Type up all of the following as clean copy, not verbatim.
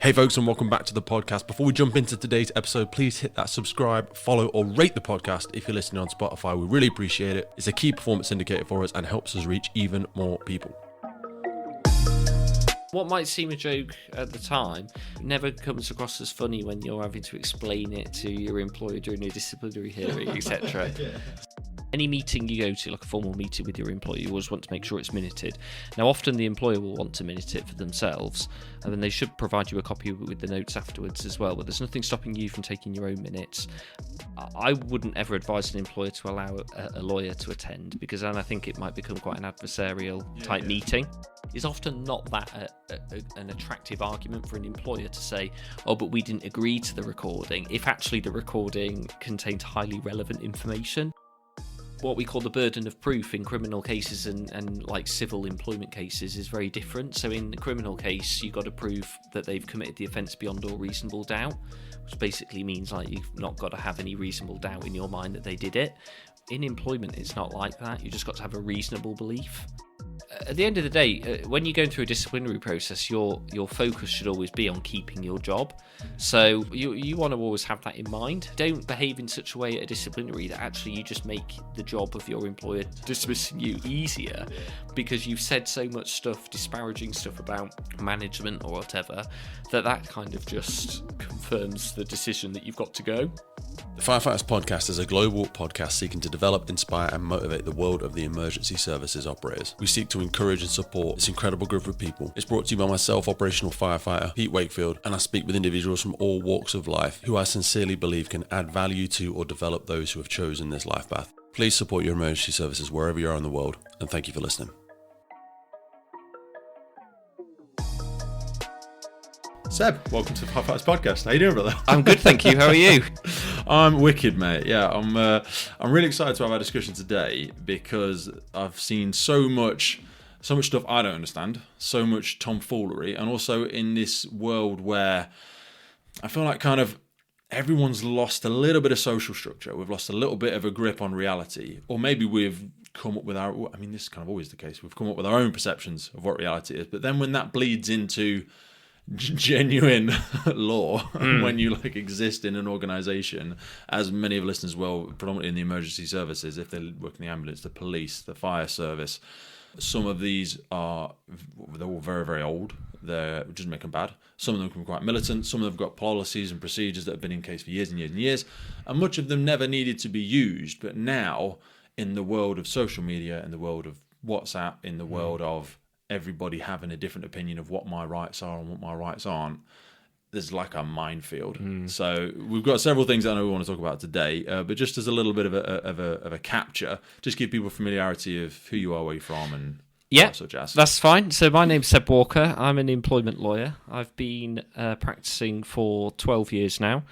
Hey folks, and welcome back to the podcast. Before we jump into today's episode, please hit that subscribe, follow, or rate the podcast if you're listening on Spotify. We really appreciate it. It's a key performance indicator for us and helps us reach even more people. What might seem a joke at the time never comes across as funny when you're having to explain it to your employer during a disciplinary hearing, etc. Any meeting you go to, like a formal meeting with your employer, you always want to make sure it's minuted. Now, often the employer will want to minute it for themselves, and then they should provide you a copy with the notes afterwards as well, but there's nothing stopping you from taking your own minutes. I wouldn't ever advise an employer to allow a lawyer to attend, because then I think it might become quite an adversarial type meeting. It's often not that an attractive argument for an employer to say, oh, but we didn't agree to the recording, if actually the recording contained highly relevant information. What we call the burden of proof in criminal cases and like civil employment cases is very different. So in the criminal case, you've got to prove that they've committed the offence beyond all reasonable doubt, which basically means like you've not got to have any reasonable doubt in your mind that they did it. In employment, it's not like that. You just got to have a reasonable belief. At the end of the day, when you're going through a disciplinary process, your focus should always be on keeping your job. So you want to always have that in mind. Don't behave in such a way at a disciplinary that actually you just make the job of your employer dismissing you easier because you've said so much stuff, disparaging stuff about management or whatever, that kind of just confirms the decision that you've got to go. The Firefighters Podcast is a global podcast seeking to develop, inspire, and motivate the world of the emergency services operators. We seek to encourage and support this incredible group of people. It's brought to you by myself, operational firefighter Pete Wakefield, and I speak with individuals from all walks of life who I sincerely believe can add value to or develop those who have chosen this life path. Please support your emergency services wherever you are in the world, and thank you for listening. Seb, welcome to the Firefighters Podcast. How you doing, brother? I'm good, thank you. How are you? I'm wicked, mate. Yeah, I'm really excited to have our discussion today because I've seen so much stuff I don't understand, so much tomfoolery, and also in this world where I feel like kind of everyone's lost a little bit of social structure. We've lost a little bit of a grip on reality, or maybe we've come up with this is kind of always the case. We've come up with our own perceptions of what reality is, but then when that bleeds into genuine law, when you exist in an organisation, as many of listeners will, predominantly in the emergency services, if they work in the ambulance, the police, the fire service, some of they're all very, very old. They're just making bad. Some of them can be quite militant. Some of them have got policies and procedures that have been in case for years and years and years, and much of them never needed to be used. But now, in the world of social media, in the world of WhatsApp, in the world of everybody having a different opinion of what my rights are and what my rights aren't, there's like a minefield. So we've got several things I know we want to talk about today, but just as a little bit of a capture, just give people familiarity of who you are, where you're from, and that sort of jazz. That's fine. So my name's Seb Walker. I'm an employment lawyer. I've been practicing for 12 years now.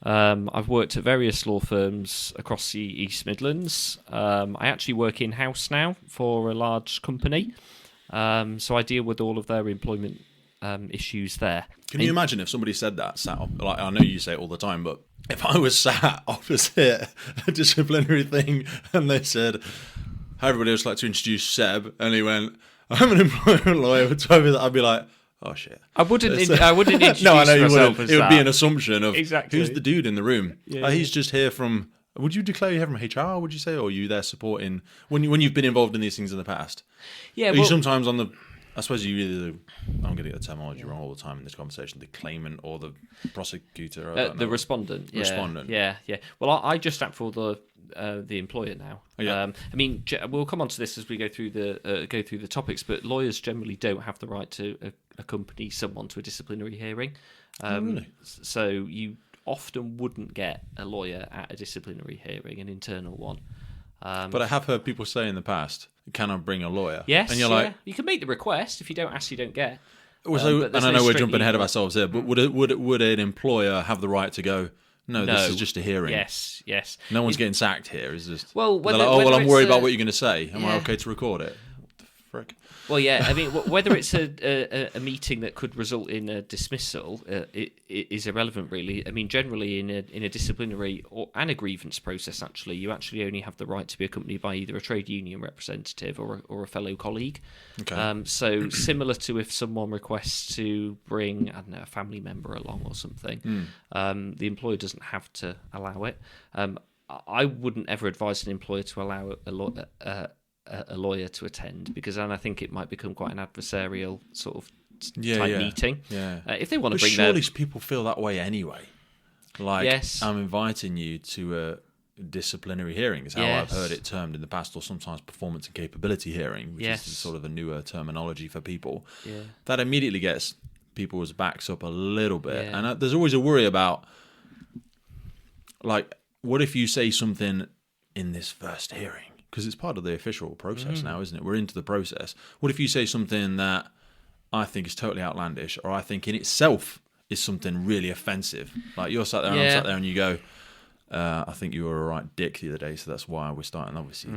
I've worked at various law firms across the East Midlands. I actually work in-house now for a large company. So I deal with all of their employment issues there. Can you imagine if somebody said that, sat up, like I know you say it all the time, but if I was sat opposite a disciplinary thing and they said, "Hi everybody, I'd just like to introduce Seb," and he went, "I'm an employment lawyer," I'd be like, "Oh shit." I wouldn't introduce no, I know you myself wouldn't. as It would be an assumption of exactly who's the dude in the room. Yeah. He's just here from. Would you declare you're here from HR? Would you say, or are you there supporting when you've been involved in these things in the past? Yeah, you sometimes on the. I suppose you either. I'm going to get the terminology wrong all the time in this conversation. The claimant or the prosecutor. The respondent. Yeah. Respondent. Yeah. Well, I just act for the employer now. Oh, yeah. I mean, we'll come on to this as we go through the topics, but lawyers generally don't have the right to accompany someone to a disciplinary hearing. Really? So you often wouldn't get a lawyer at a disciplinary hearing, an internal one. But I have heard people say in the past, "Can I bring a lawyer?" Yes, and you're like, you can make the request. If you don't ask, you don't get. And I know we're jumping ahead of ourselves here, but would an employer have the right to go, No, this is just a hearing. Yes. No one's getting sacked here. It's just I'm worried about what you're going to say. Am I okay to record it? frick? Well, yeah, I mean, whether it's a meeting that could result in a dismissal it is irrelevant, really. I mean, generally in a disciplinary and a grievance process, actually, you actually only have the right to be accompanied by either a trade union representative or a fellow colleague. Okay. So similar to if someone requests to bring, I don't know, a family member along or something, the employer doesn't have to allow it. I wouldn't ever advise an employer to allow a lawyer to attend, because then I think it might become quite an adversarial sort of type meeting. Yeah. If they want to bring surely people feel that way anyway. Like, yes. I'm inviting you to a disciplinary hearing, is how I've heard it termed in the past, or sometimes performance and capability hearing, which is sort of a newer terminology for people. Yeah. That immediately gets people's backs up a little bit. Yeah. And there's always a worry about, like, what if you say something in this first hearing? Because it's part of the official process now, isn't it? We're into the process. What if you say something that I think is totally outlandish, or I think in itself is something really offensive? Like, you're sat there and I'm sat there and you go, I think you were a right dick the other day, so that's why we're starting. Obviously,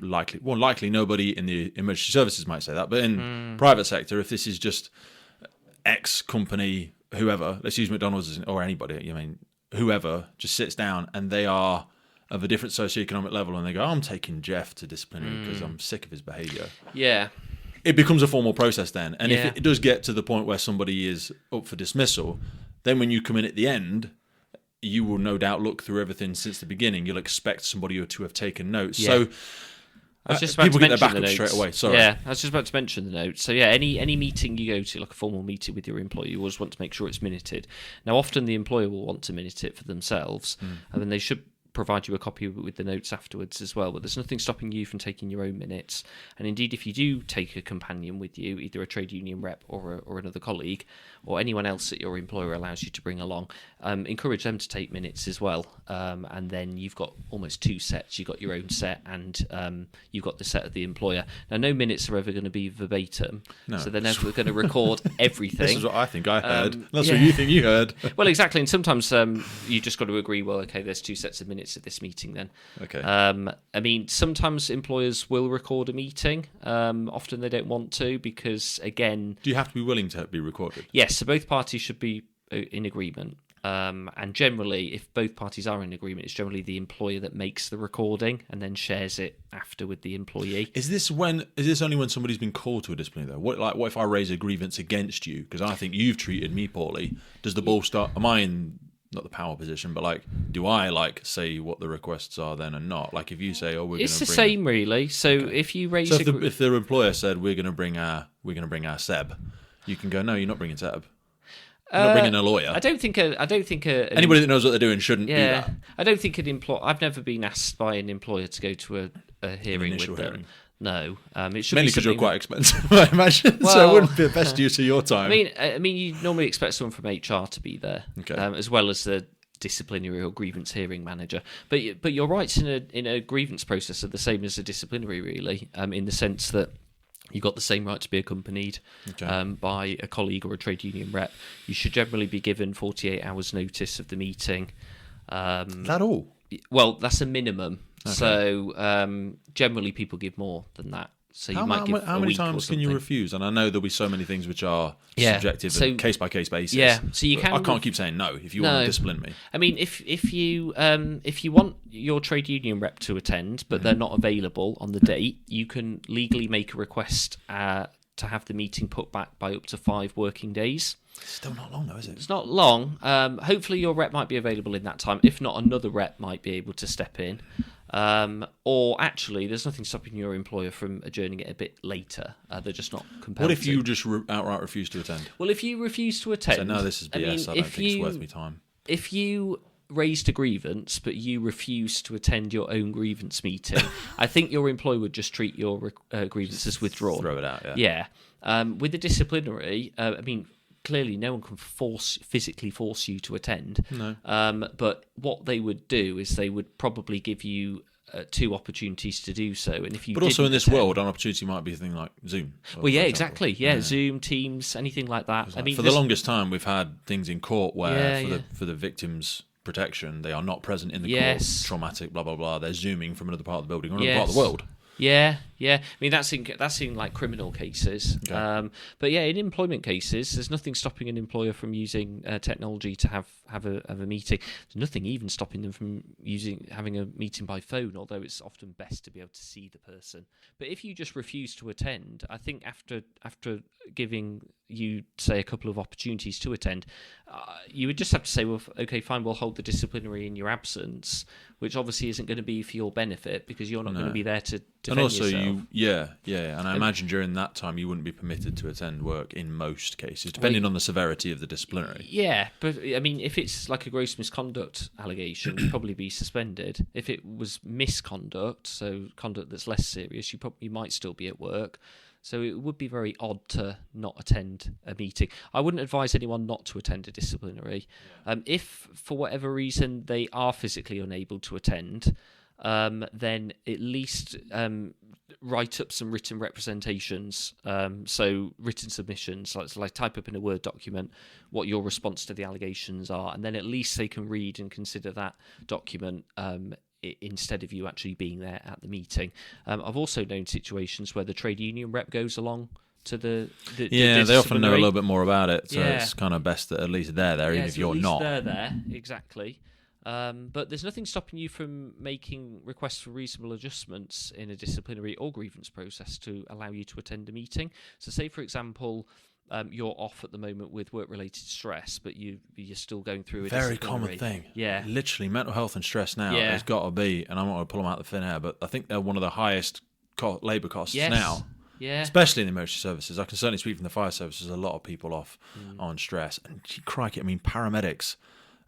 likely nobody in the emergency services might say that, but in private sector, if this is just X company, whoever, let's use McDonald's or anybody, I mean, whoever just sits down and they are of a different socioeconomic level and they go, I'm taking Jeff to disciplinary because I'm sick of his behaviour. Yeah. It becomes a formal process then. And if it does get to the point where somebody is up for dismissal, then when you come in at the end, you will no doubt look through everything since the beginning. You'll expect somebody to have taken notes. Yeah. So I was just about people to get their mention back up the notes. straight away. Sorry. Yeah, I was just about to mention the notes. So yeah, any meeting you go to, like a formal meeting with your employer, you always want to make sure it's minuted. Now, often the employer will want to minute it for themselves, and then they should provide you a copy with the notes afterwards as well, but there's nothing stopping you from taking your own minutes. And indeed, if you do take a companion with you, either a trade union rep or another colleague, or anyone else that your employer allows you to bring along, encourage them to take minutes as well. And then you've got almost two sets. You've got your own set and you've got the set of the employer. Now, no minutes are ever going to be verbatim, so they're never going to record everything. This is what I think I heard. That's what you think you heard. Well, exactly. And sometimes you just got to agree, well, okay, there's two sets of minutes at this meeting then. Okay. I mean, sometimes employers will record a meeting. Often they don't want to because, again... Do you have to be willing to be recorded? Yes, so both parties should be in agreement. And generally, if both parties are in agreement, it's generally the employer that makes the recording and then shares it after with the employee. Is this only when somebody's been called to a disciplinary though? What if I raise a grievance against you because I think you've treated me poorly? Does the ball start? Am I in not the power position, but like, do I say what the requests are then and not? Like, if you say, "Oh, it's the same really." So if you raise, if the employer said we're going to bring our Seb, you can go, "No, you're not bringing Seb. You're not bringing a lawyer." I don't think anybody that knows what they're doing shouldn't do that. I don't think I've never been asked by an employer to go to a hearing with them. Hearing. No, it should mainly because you're quite expensive, I imagine. Well, so it wouldn't be the best use of your time. I mean, you normally expect someone from HR to be there, as well as the disciplinary or grievance hearing manager. But your rights in a grievance process are the same as a disciplinary, really, in the sense that you've got the same right to be accompanied by a colleague or a trade union rep. You should generally be given 48 hours notice of the meeting. Is that all? Well, that's a minimum. Okay. So generally people give more than that. So you might give how many times can you refuse? And I know there'll be so many things which are subjective and case by case basis. Yeah, so you can. I can't keep saying no if you want to discipline me. I mean, if you want your trade union rep to attend, but they're not available on the date, you can legally make a request to have the meeting put back by up to 5 working days. It's still not long though, is it? It's not long. Hopefully your rep might be available in that time. If not, another rep might be able to step in. Or actually, there's nothing stopping your employer from adjourning it a bit later. They're just not compelled. What if you just outright refuse to attend? Well, if you refuse to attend... So, no, this is BS. I don't think it's worth me time. If you raised a grievance, but you refuse to attend your own grievance meeting, I think your employer would just treat your grievance as withdrawn. Throw it out, yeah. With the disciplinary, I mean... Clearly, no one can physically force you to attend. No. But what they would do is they would probably give you 2 opportunities to do so. And if you, but also in this world, an opportunity might be a thing like Zoom. Well, yeah, exactly. Yeah, Zoom, Teams, anything like that. I mean, for the longest time, we've had things in court where for the victims' protection, they are not present in the court. Traumatic, blah blah blah. They're zooming from another part of the building or another part of the world. Yeah. Yeah, I mean that's in like criminal cases, Okay. but yeah, in employment cases, there's nothing stopping an employer from using technology to have a meeting. There's nothing even stopping them from having a meeting by phone, although it's often best to be able to see the person. But if you just refuse to attend, I think after giving you, say, a couple of opportunities to attend, you would just have to say, well, okay, fine, we'll hold the disciplinary in your absence, which obviously isn't going to be for your benefit because you're not going to be there to defend and also yourself. And I imagine during that time you wouldn't be permitted to attend work in most cases, depending on the severity of the disciplinary. Yeah, but I mean, if it's like a gross misconduct allegation, you'd probably be suspended. If it was misconduct, so conduct that's less serious, you might still be at work. So it would be very odd to not attend a meeting. I wouldn't advise anyone not to attend a disciplinary. If, for whatever reason, they are physically unable to attend, then at least write up some written representations. So written submissions, like type up in a Word document what your response to the allegations are, and then at least they can read and consider that document instead of you actually being there at the meeting. I've also known situations where the trade union rep goes along to the they often know a little bit more about it, so Yeah. it's kind of best that at least they're there, even if so you're at least not. they're there, exactly. But there's nothing stopping you from making requests for reasonable adjustments in a disciplinary or grievance process to allow you to attend a meeting. So say, for example, you're off at the moment with work-related stress, but you're still going through a Very disciplinary. common thing. Yeah. Literally, mental health and stress now Yeah. has got to be, and I'm not going to pull them out of the thin air, but I think they're one of the highest labour costs Yes. now. Yeah. Especially in the emergency services. I can certainly speak from the fire services, a lot of people off on stress. And crikey, I mean, paramedics,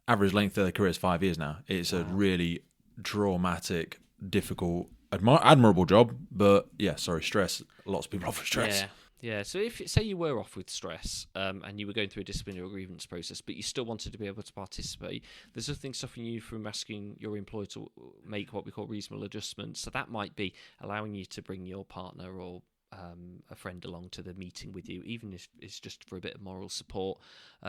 average length of their career is 5 years now. It's a really dramatic, difficult, admirable job, but stress. Lots of people off with stress. Yeah. Yeah, so if, say you were off with stress and you were going through a disciplinary or grievance process, but you still wanted to be able to participate, there's nothing stopping you from asking your employer to make what we call reasonable adjustments. So that might be allowing you to bring your partner or a friend along to the meeting with you, even if it's just for a bit of moral support.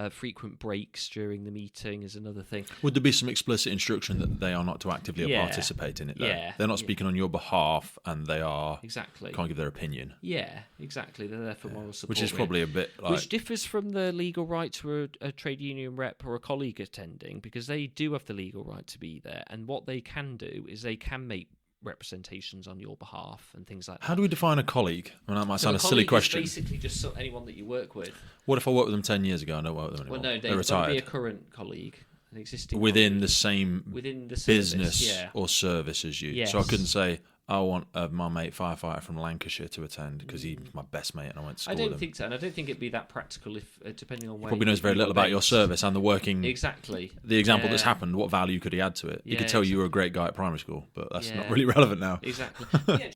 Frequent breaks during the meeting is another thing. Would there be some explicit instruction that they are not to actively participate in it, though? Yeah. They're not speaking on your behalf, and they are Exactly. can't give their opinion. Yeah, exactly. They're there for moral support. Which is probably a bit like... Which differs from the legal right to a trade union rep or a colleague attending, because they do have the legal right to be there, and what they can do is they can make representations on your behalf and things like that. How do we define a colleague? I mean, that might sound a silly colleague question. is basically just anyone that you work with. What if I worked with them 10 years ago and I don't work with them anymore? Well, no, they're they've got to retired. be a current colleague, an existing Within colleague. the same Within the service, business yeah. or service as you. Yes. So I couldn't say, I want my mate Firefighter from Lancashire to attend because he's my best mate and I went to school I with don't him. think so, and I don't think it'd be that practical if, depending on where Probably knows very little about your service and the working... Exactly. The example that's Yeah. happened, what value could he add to it? He Yeah, could tell you were a great guy at primary school, but that's not Yeah. really relevant now. Exactly. Yeah.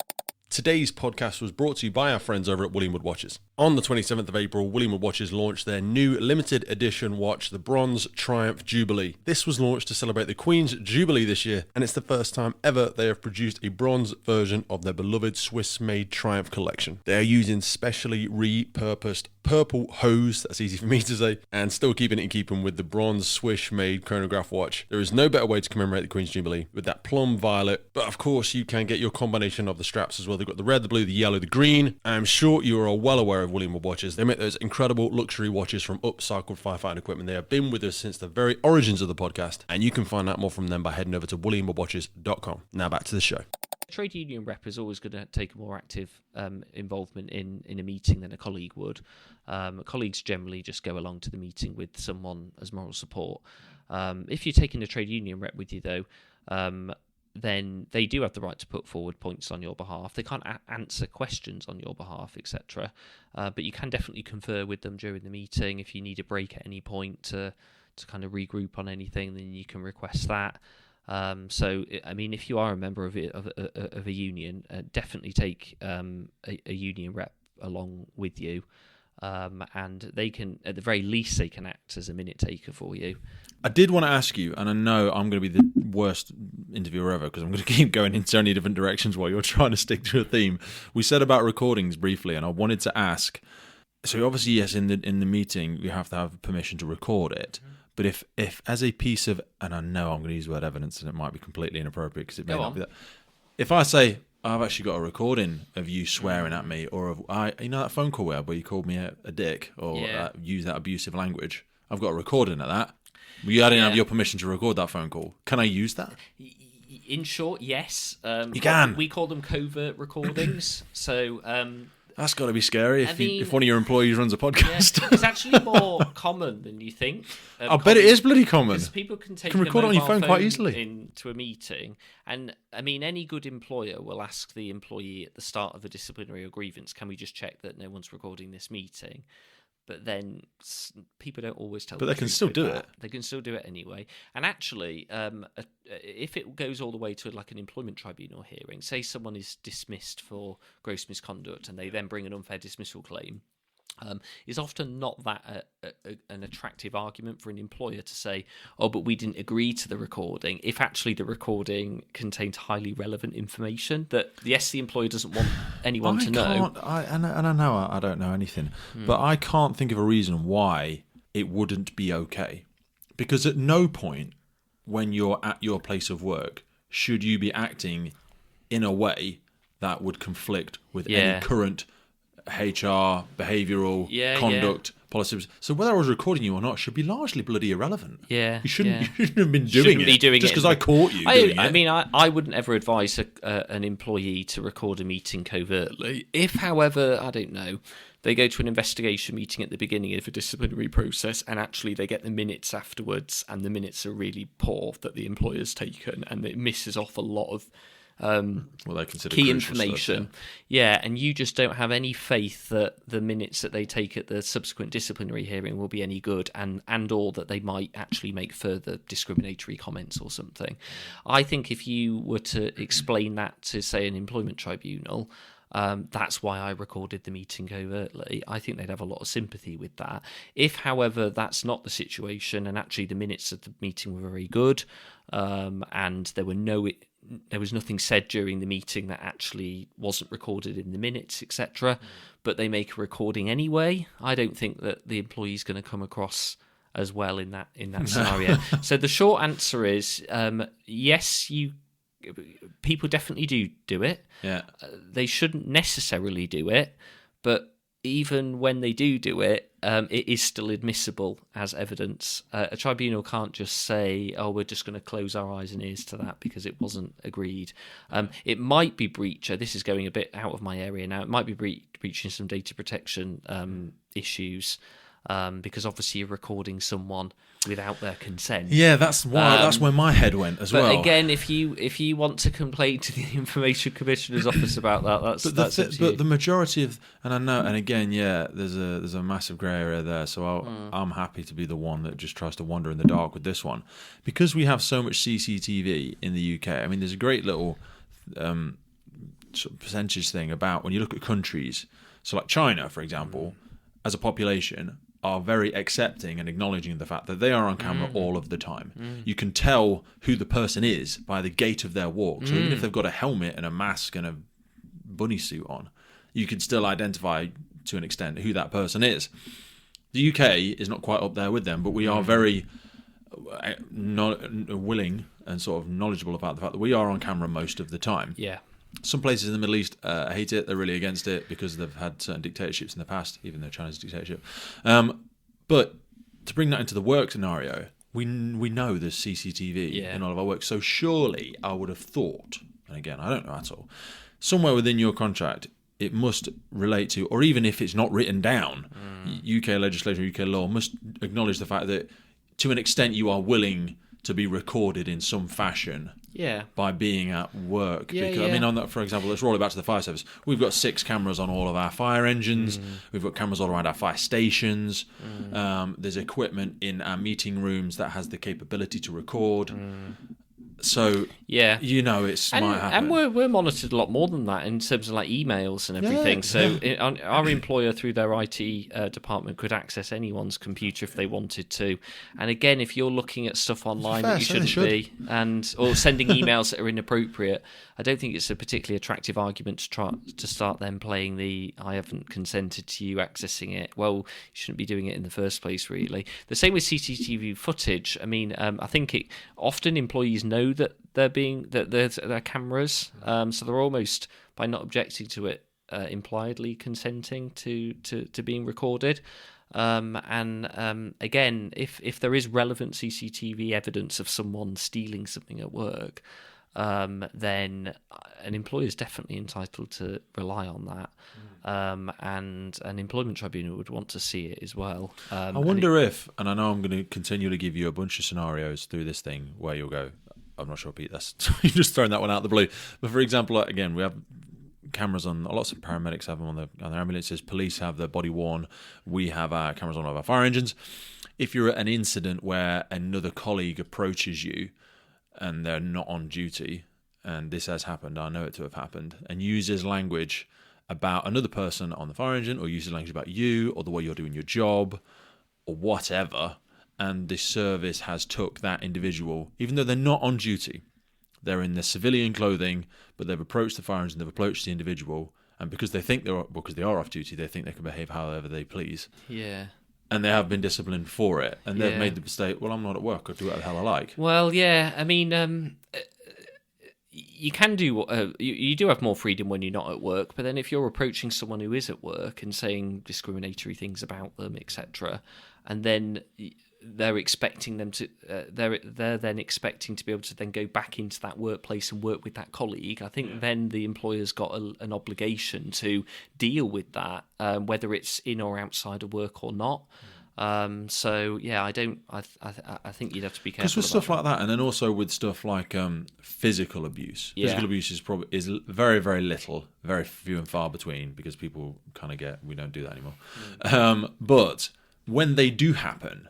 Today's podcast was brought to you by our friends over at Williamwood Watches. On the 27th of April, Williamwood Watches launched their new limited edition watch, the Bronze Triumph Jubilee. This was launched to celebrate the Queen's Jubilee this year, and it's the first time ever they have produced a bronze version of their beloved Swiss-made Triumph collection. They are using specially repurposed purple hose, that's easy for me to say, and still keeping it in keeping with the bronze Swiss-made chronograph watch. There is no better way to commemorate the Queen's Jubilee with that plum violet, but of course you can get your combination of the straps as well. They've got the red, the blue, the yellow, the green. I'm sure you are well aware of Williamwood Watches. They make those incredible luxury watches from upcycled firefighting equipment. They have been with us since the very origins of the podcast, and you can find out more from them by heading over to williamwoodwatches.com. Now back to the show. Trade union rep is always going to take a more active involvement in a meeting than a colleague would. Colleagues generally just go along to the meeting with someone as moral support. If you're taking a trade union rep with you, though, then they do have the right to put forward points on your behalf. They can't answer questions on your behalf, etc. But you can definitely confer with them during the meeting. If you need a break at any point to kind of regroup on anything, then you can request that. So, I mean, if you are a member of a union, definitely take a union rep along with you, and they can, at the very least, they can act as a minute taker for you. I did want to ask you, and I know I'm going to be the worst interviewer ever because I'm going to keep going in so many different directions while you're trying to stick to a theme. We said about recordings briefly, and I wanted to ask, so obviously, yes, in the meeting, you have to have permission to record it. But if as a piece of, and I know I'm going to use the word evidence and it might be completely inappropriate because it may not be that. If I say, I've actually got a recording of you swearing at me, or that phone call where you called me a dick or used that abusive language. I've got a recording of that. I didn't have your permission to record that phone call. Can I use that? In short, yes. You can. We call them covert recordings. So that's got to be scary if one of your employees runs a podcast. Yeah, it's actually more common than you think. I bet it is bloody common. Because people can take record a on your phone quite easily into a meeting, and I mean, any good employer will ask the employee at the start of a disciplinary or grievance, "Can we just check that no one's recording this meeting?" But then people don't always tell. But they can still do it. They can still do it anyway. And actually, if it goes all the way to like an employment tribunal hearing, say someone is dismissed for gross misconduct, and they then bring an unfair dismissal claim, is often not that an attractive argument for an employer to say, "Oh, but we didn't agree to the recording." If actually the recording contains highly relevant information that yes, the employer doesn't want anyone to know. I know I don't know anything, but I can't think of a reason why it wouldn't be okay. Because at no point when you're at your place of work should you be acting in a way that would conflict with any current HR, behavioural, conduct, policies. So whether I was recording you or not should be largely bloody irrelevant. Yeah, you shouldn't have been doing it just because I caught you doing it. I mean, I wouldn't ever advise an employee to record a meeting covertly. If, however, I don't know, they go to an investigation meeting at the beginning of a disciplinary process and actually they get the minutes afterwards and the minutes are really poor that the employer's taken and it misses off a lot of they consider key information, stuff, and you just don't have any faith that the minutes that they take at the subsequent disciplinary hearing will be any good, and or that they might actually make further discriminatory comments or something. I think if you were to explain that to, say, an employment tribunal, that's why I recorded the meeting covertly, I think they'd have a lot of sympathy with that. If, however, that's not the situation, and actually the minutes of the meeting were very good, and there was nothing said during the meeting that actually wasn't recorded in the minutes, etc., but they make a recording anyway, I don't think that the employee's going to come across as well in that scenario. So the short answer is yes, people definitely do it. Yeah. They shouldn't necessarily do it, but even when they do it, it is still admissible as evidence. A tribunal can't just say, "Oh, we're just going to close our eyes and ears to that because it wasn't agreed." It might be breach. This is going a bit out of my area now. It might be breaching some data protection issues. Because obviously you're recording someone without their consent. Yeah, that's where my head went as well. But again, if you want to complain to the Information Commissioner's Office about that, that's up to you. But the majority of, and I know, and again, there's a massive grey area there. So I'm happy to be the one that just tries to wander in the dark with this one, because we have so much CCTV in the UK. I mean, there's a great little sort of percentage thing about when you look at countries. So like China, for example, as a population, are very accepting and acknowledging of the fact that they are on camera all of the time. You can tell who the person is by the gait of their walk. So even if they've got a helmet and a mask and a bunny suit on, you can still identify to an extent who that person is. The UK is not quite up there with them, but we are very willing and sort of knowledgeable about the fact that we are on camera most of the time. Yeah. Some places in the Middle East hate it. They're really against it because they've had certain dictatorships in the past, even though China's a dictatorship. But to bring that into the work scenario, we know there's CCTV in all of our work. So surely I would have thought, and again, I don't know at all, somewhere within your contract, it must relate to, or even if it's not written down, UK legislation, UK law must acknowledge the fact that to an extent you are willing to be recorded in some fashion by being at work. Because, I mean, on that, for example, let's roll it back to the fire service. We've got 6 cameras on all of our fire engines. We've got cameras all around our fire stations. There's equipment in our meeting rooms that has the capability to record. So you know it might happen. And we're monitored a lot more than that in terms of like emails and everything. Our employer through their IT department could access anyone's computer if they wanted to. And again, if you're looking at stuff online that you shouldn't be, or sending emails that are inappropriate, I don't think it's a particularly attractive argument to start them playing the "I haven't consented to you accessing it." Well, you shouldn't be doing it in the first place, really. The same with CCTV footage. I mean, I think often employees know know that they're cameras, so they're almost, by not objecting to it, impliedly consenting to being recorded. Again, if there is relevant CCTV evidence of someone stealing something at work, then an employer is definitely entitled to rely on that. And an employment tribunal would want to see it as well. I wonder if, and I know I'm going to continue to give you a bunch of scenarios through this thing where you'll go, I'm not sure, Pete, that's you're just throwing that one out of the blue. But for example, again, we have cameras on, lots of paramedics have them on their ambulances, police have their body worn, we have our cameras on all of our fire engines. If you're at an incident where another colleague approaches you and they're not on duty, and this has happened, I know it to have happened, and uses language about another person on the fire engine, or uses language about you, or the way you're doing your job, or whatever, and the service has took that individual, even though they're not on duty, they're in their civilian clothing, but they've approached the fire engine, they've approached the individual, and because they are off duty, they think they can behave however they please. Yeah. And they have been disciplined for it, and they've made the mistake, well, I'm not at work, I'll do what the hell I like. Well, yeah, I mean, you can do, you do have more freedom when you're not at work, but then if you're approaching someone who is at work and saying discriminatory things about them, etc., and then they're expecting them to, they're then expecting to be able to then go back into that workplace and work with that colleague. I think then the employer's got an obligation to deal with that, whether it's in or outside of work or not. So yeah, I think you'd have to be careful. Because with stuff like that, and then also with stuff like physical abuse. Yeah. Physical abuse is very, very little, very few and far between, because people kind of we don't do that anymore. But when they do happen,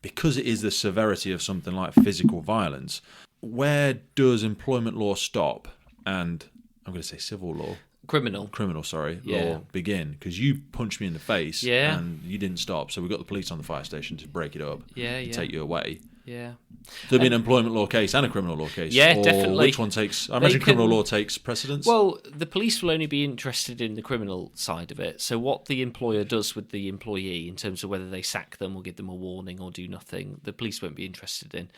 because it is the severity of something like physical violence, where does employment law stop and, I'm going to say civil law? Criminal, law begin? Because you punched me in the face and you didn't stop, so we got the police on the fire station to break it up and take you away. Yeah. There'll be an employment law case and a criminal law case. Yeah, or definitely. Which one takes... I imagine criminal law takes precedence. Well, the police will only be interested in the criminal side of it. So what the employer does with the employee in terms of whether they sack them or give them a warning or do nothing, the police won't be interested in.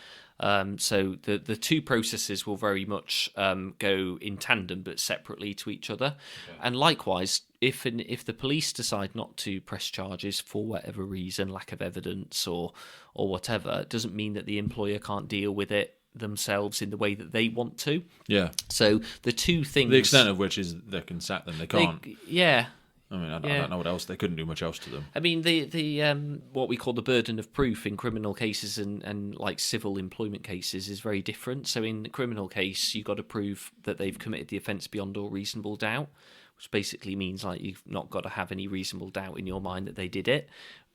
So the two processes will very much go in tandem but separately to each other. Okay. And likewise, if the police decide not to press charges for whatever reason, lack of evidence or whatever, it doesn't mean that the employer can't deal with it themselves in the way that they want to. Yeah. So the two things... The extent of which is they can sack them, they can't. Yeah. I mean, I don't know what else. They couldn't do much else to them. I mean, the what we call the burden of proof in criminal cases and like civil employment cases is very different. So in the criminal case, you've got to prove that they've committed the offence beyond all reasonable doubt, which basically means like you've not got to have any reasonable doubt in your mind that they did it.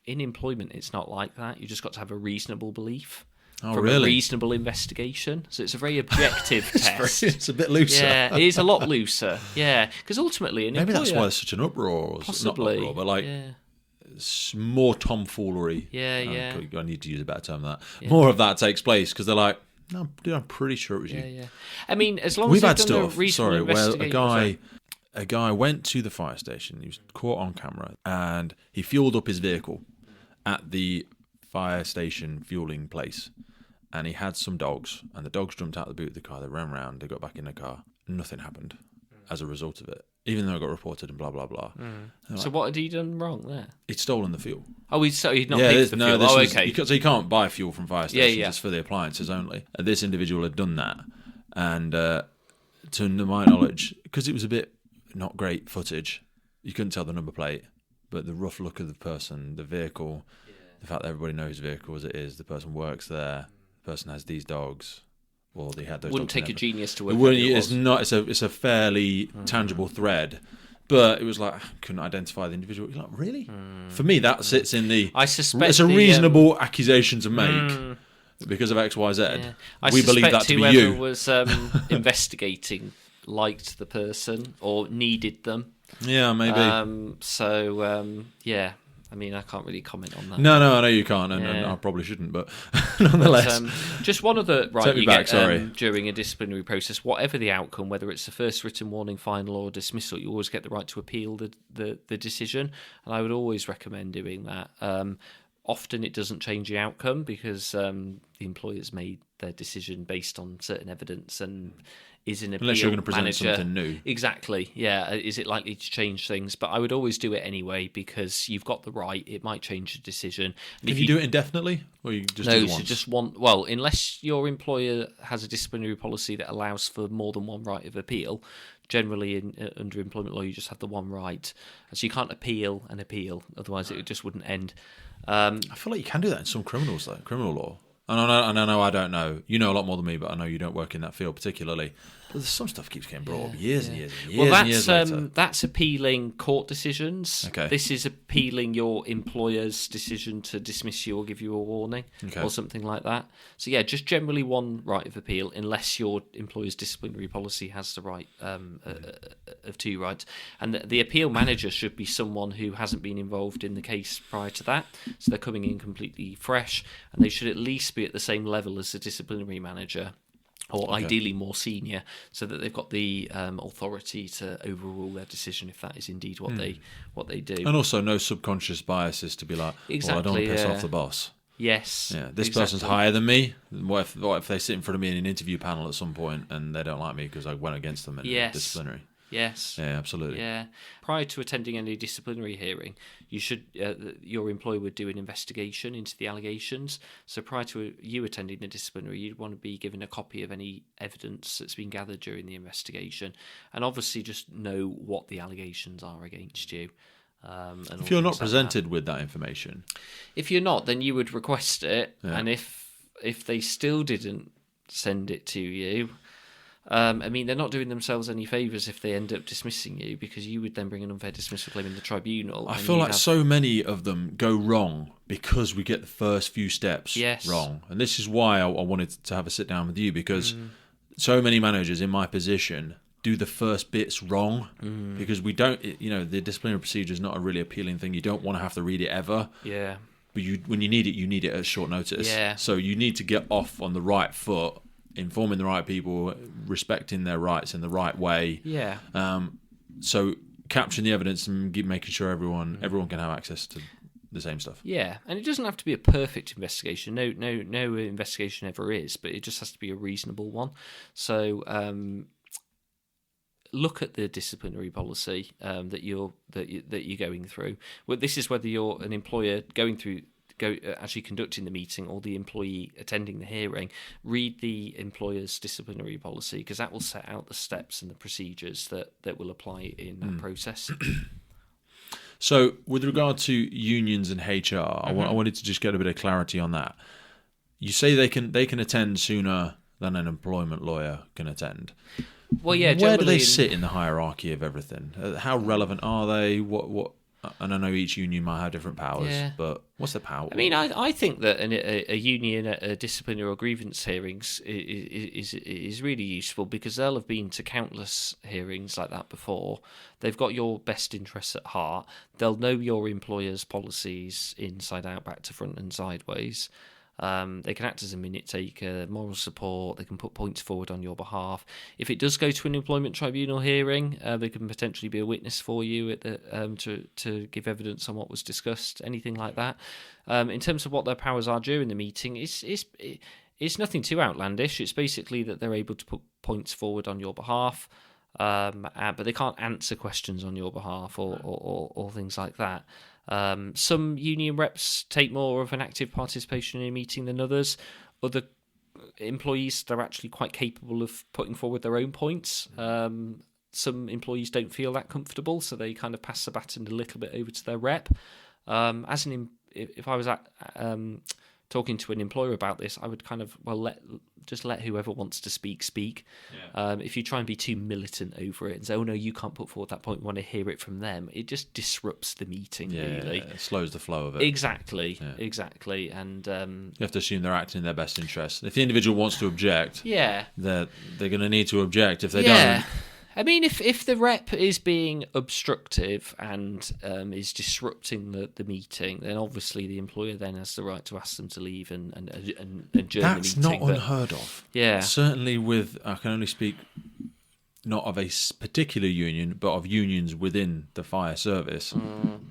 In employment, it's not like that. You just got to have a reasonable belief. Oh, from really? a reasonable investigation. So it's a very objective test. It's a bit looser. Yeah, it is a lot looser. Yeah, because ultimately, maybe that's why there's such an uproar. Possibly, not uproar, but like more tomfoolery. Yeah. I need to use a better term than that. Yeah. More of that takes place because they're like, no, dude, I'm pretty sure it was you. Yeah. I mean, as long we've as had done stuff. A reasonable Where a guy went to the fire station. He was caught on camera, and he fueled up his vehicle at the fire station fueling place. And he had some dogs, and the dogs jumped out of the boot of the car. They ran round, they got back in the car. Nothing happened as a result of it, even though it got reported and blah, blah, blah. So what had he done wrong there? He'd stolen the fuel. Oh, he'd not picked the fuel. Okay. So you can't buy fuel from fire stations. It's for the appliances only. And this individual had done that. And to my knowledge, because it was a bit not great footage, you couldn't tell the number plate, but the rough look of the person, the vehicle, the fact that everybody knows the vehicle as it is, the person works there, person has these dogs, or they had those. Wouldn't dogs take a genius to work. It's not. It's a fairly tangible thread, but it was like I couldn't identify the individual. You're like, really? For me, that sits in the. I suspect it's a reasonable accusation to make because of X, Y, Z. Yeah. We believe that to be you. Whoever was investigating liked the person or needed them. Yeah, maybe. Yeah. I mean, I can't really comment on that. No, I know you can't, and I probably shouldn't, but nonetheless. Just one other right Take me you back, get during a disciplinary process, whatever the outcome, whether it's the first written warning, final, or dismissal, you always get the right to appeal the decision, and I would always recommend doing that. Often it doesn't change the outcome because the employer's made their decision based on certain evidence and is an appeal Unless you're going to present manager. something new. Exactly, yeah. Is it likely to change things? But I would always do it anyway because you've got the right. It might change the decision. And Can you do it indefinitely? Or you just do it once? Just one. Well, unless your employer has a disciplinary policy that allows for more than one right of appeal, generally under employment law you just have the one right. So you can't appeal an appeal, otherwise it just wouldn't end. I feel like you can do that in some criminal law. And I don't know. You know a lot more than me, but I know you don't work in that field particularly. But some stuff keeps getting brought up years and years later. That's appealing court decisions. Okay. This is appealing your employer's decision to dismiss you or give you a warning or something like that. So yeah, just generally one right of appeal, unless your employer's disciplinary policy has the right of two rights. And the appeal manager should be someone who hasn't been involved in the case prior to that. So they're coming in completely fresh, and they should at least be at the same level as the disciplinary manager, or ideally more senior, so that they've got the authority to overrule their decision if that is indeed what they do. And also no subconscious biases to be like, well, I don't want to piss off the boss. Yes. Yeah, this person's higher than me. What if they sit in front of me in an interview panel at some point and they don't like me because I went against them in a disciplinary? Yes. Yeah, absolutely. Yeah. Prior to attending any disciplinary hearing, you should your employer would do an investigation into the allegations. So prior to you attending the disciplinary, you'd want to be given a copy of any evidence that's been gathered during the investigation, and obviously just know what the allegations are against you. And if you're not presented with that information, if you're not, then you would request it, and if they still didn't send it to you. I mean, they're not doing themselves any favours if they end up dismissing you, because you would then bring an unfair dismissal claim in the tribunal. I feel like so many of them go wrong because we get the first few steps wrong. And this is why I wanted to have a sit down with you, because so many managers in my position do the first bits wrong because we don't, the disciplinary procedure is not a really appealing thing. You don't want to have to read it ever. Yeah. But when you need it at short notice. Yeah. So you need to get off on the right foot, informing the right people, respecting their rights in the right way. Yeah. So capturing the evidence and making sure everyone can have access to the same stuff. Yeah, and it doesn't have to be a perfect investigation. No investigation ever is, but it just has to be a reasonable one. So look at the disciplinary policy that you're going through. Well, this is whether you're an employer actually conducting the meeting or the employee attending the hearing. Read the employer's disciplinary policy, because that will set out the steps and the procedures that will apply in that process. So with regard to unions and HR, I wanted to just get a bit of clarity on that. You say they can attend sooner than an employment lawyer can attend. Well, yeah. Where do they sit in the hierarchy of everything? How relevant are they? What? And I know each union might have different powers, but what's the power? I mean, I think that a union at a disciplinary or grievance hearings is really useful, because they'll have been to countless hearings like that before. They've got your best interests at heart. They'll know your employer's policies inside out, back to front and sideways. They can act as a minute taker, moral support. They can put points forward on your behalf. If it does go to an employment tribunal hearing, they can potentially be a witness for you at the to give evidence on what was discussed, anything like that. In terms of what their powers are during the meeting, it's nothing too outlandish. It's basically that they're able to put points forward on your behalf, but they can't answer questions on your behalf or things like that. Some union reps take more of an active participation in a meeting than others. Other employees, they're actually quite capable of putting forward their own points. Some employees don't feel that comfortable, so they kind of pass the baton a little bit over to their rep. If I was talking to an employer about this, I would kind of let whoever wants to speak. Yeah. If you try and be too militant over it and say, "Oh no, you can't put forward that point," we want to hear it from them, it just disrupts the meeting. Really, it slows the flow of it. Exactly. And you have to assume they're acting in their best interest. If the individual wants to object, they're going to need to object. If they don't. I mean, if the rep is being obstructive and is disrupting the meeting, then obviously the employer then has the right to ask them to leave and adjourn the meeting. That's not unheard of. Yeah. Certainly I can only speak not of a particular union, but of unions within the fire service,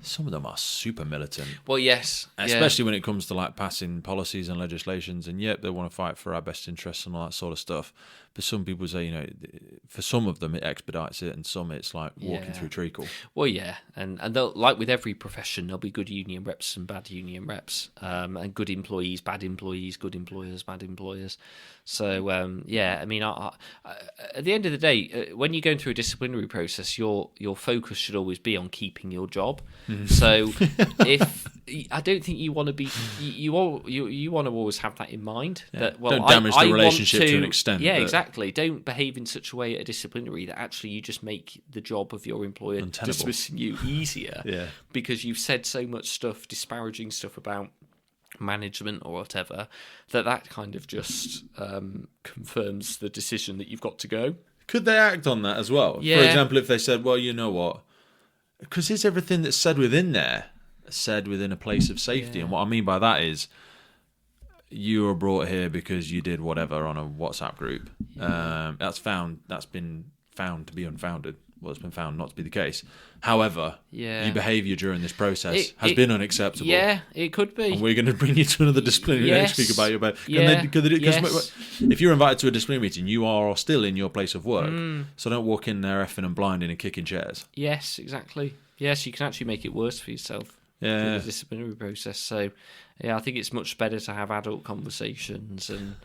some of them are super militant. Well, yes. Especially when it comes to like passing policies and legislations, and yep, they want to fight for our best interests and all that sort of stuff. But some people say, you know, for some of them it expedites it, and some it's like walking through treacle. Well, yeah, and like with every profession, there'll be good union reps and bad union reps, and good employees, bad employees, good employers, bad employers. So I mean, I, at the end of the day, when you're going through a disciplinary process, your focus should always be on keeping your job. So if I don't think you want to be, you want to always have that in mind. That don't damage the relationship to an extent. Yeah, exactly. Don't behave in such a way at a disciplinary that actually you just make the job of your employer dismissing you easier. Because you've said so much stuff, disparaging stuff about management or whatever, that kind of just confirms the decision that you've got to go. Could they act on that as well? Yeah. For example, if they said, well, you know what, because is everything that's said within there said within a place of safety? And what I mean by that is you were brought here because you did whatever on a WhatsApp group. That's been found to be unfounded. Well, it's been found not to be the case. However, your behaviour during this process has been unacceptable. Yeah, it could be. And we're going to bring you to another disciplinary next week about your behaviour. Because if you're invited to a disciplinary meeting, you are still in your place of work. So don't walk in there effing and blinding and kicking chairs. Yes, exactly. Yes, you can actually make it worse for yourself. Yeah. The disciplinary process. So, I think it's much better to have adult conversations and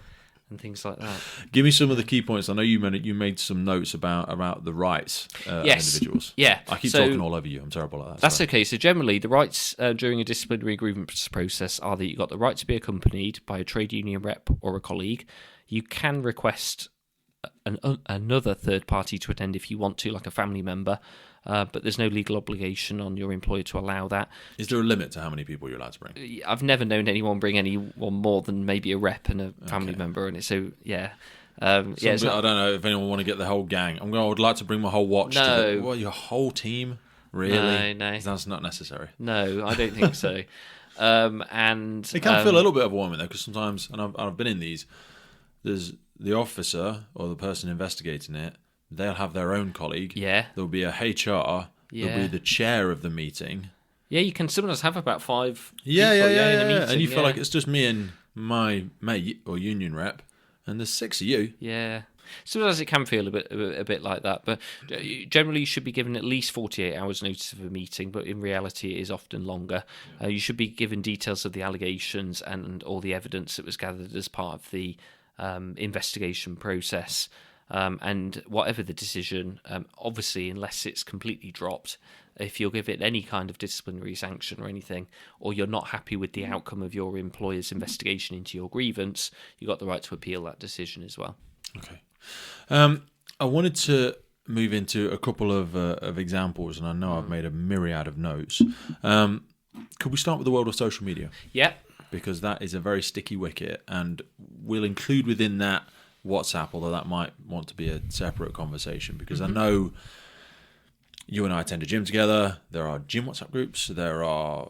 things like that. Give me some of the key points. I know you made some notes about the rights of individuals. Yeah. I keep talking all over you. I'm terrible at that. That's okay. So generally, the rights during a disciplinary grievance process are that you've got the right to be accompanied by a trade union rep or a colleague. You can request another third party to attend if you want to, like a family member. But there's no legal obligation on your employer to allow that. Is there a limit to how many people you're allowed to bring? I've never known anyone bring anyone more than maybe a rep and a family member, and so I don't know if anyone want to get the whole gang. I would like to bring my whole watch. No, your whole team, really? No, that's not necessary. No, I don't think so. And it can feel a little bit overwhelming though, because sometimes, and I've been in these. There's the officer or the person investigating it. They'll have their own colleague. Yeah. There'll be a HR. Yeah. There'll be the chair of the meeting. Yeah, you can sometimes have about 5 people in a meeting. And you feel like it's just me and my mate or union rep, and there's 6 of you. Yeah. Sometimes it can feel a bit like that, but generally you should be given at least 48 hours notice of a meeting, but in reality it is often longer. You should be given details of the allegations and all the evidence that was gathered as part of the investigation process. And whatever the decision, obviously, unless it's completely dropped, if you're given any kind of disciplinary sanction or anything, or you're not happy with the outcome of your employer's investigation into your grievance, you've got the right to appeal that decision as well. Okay. I wanted to move into a couple of examples, and I know I've made a myriad of notes. Could we start with the world of social media? Yeah. Because that is a very sticky wicket, and we'll include within that WhatsApp, although that might want to be a separate conversation, because I know you and I attend a gym together. There are gym WhatsApp groups, there are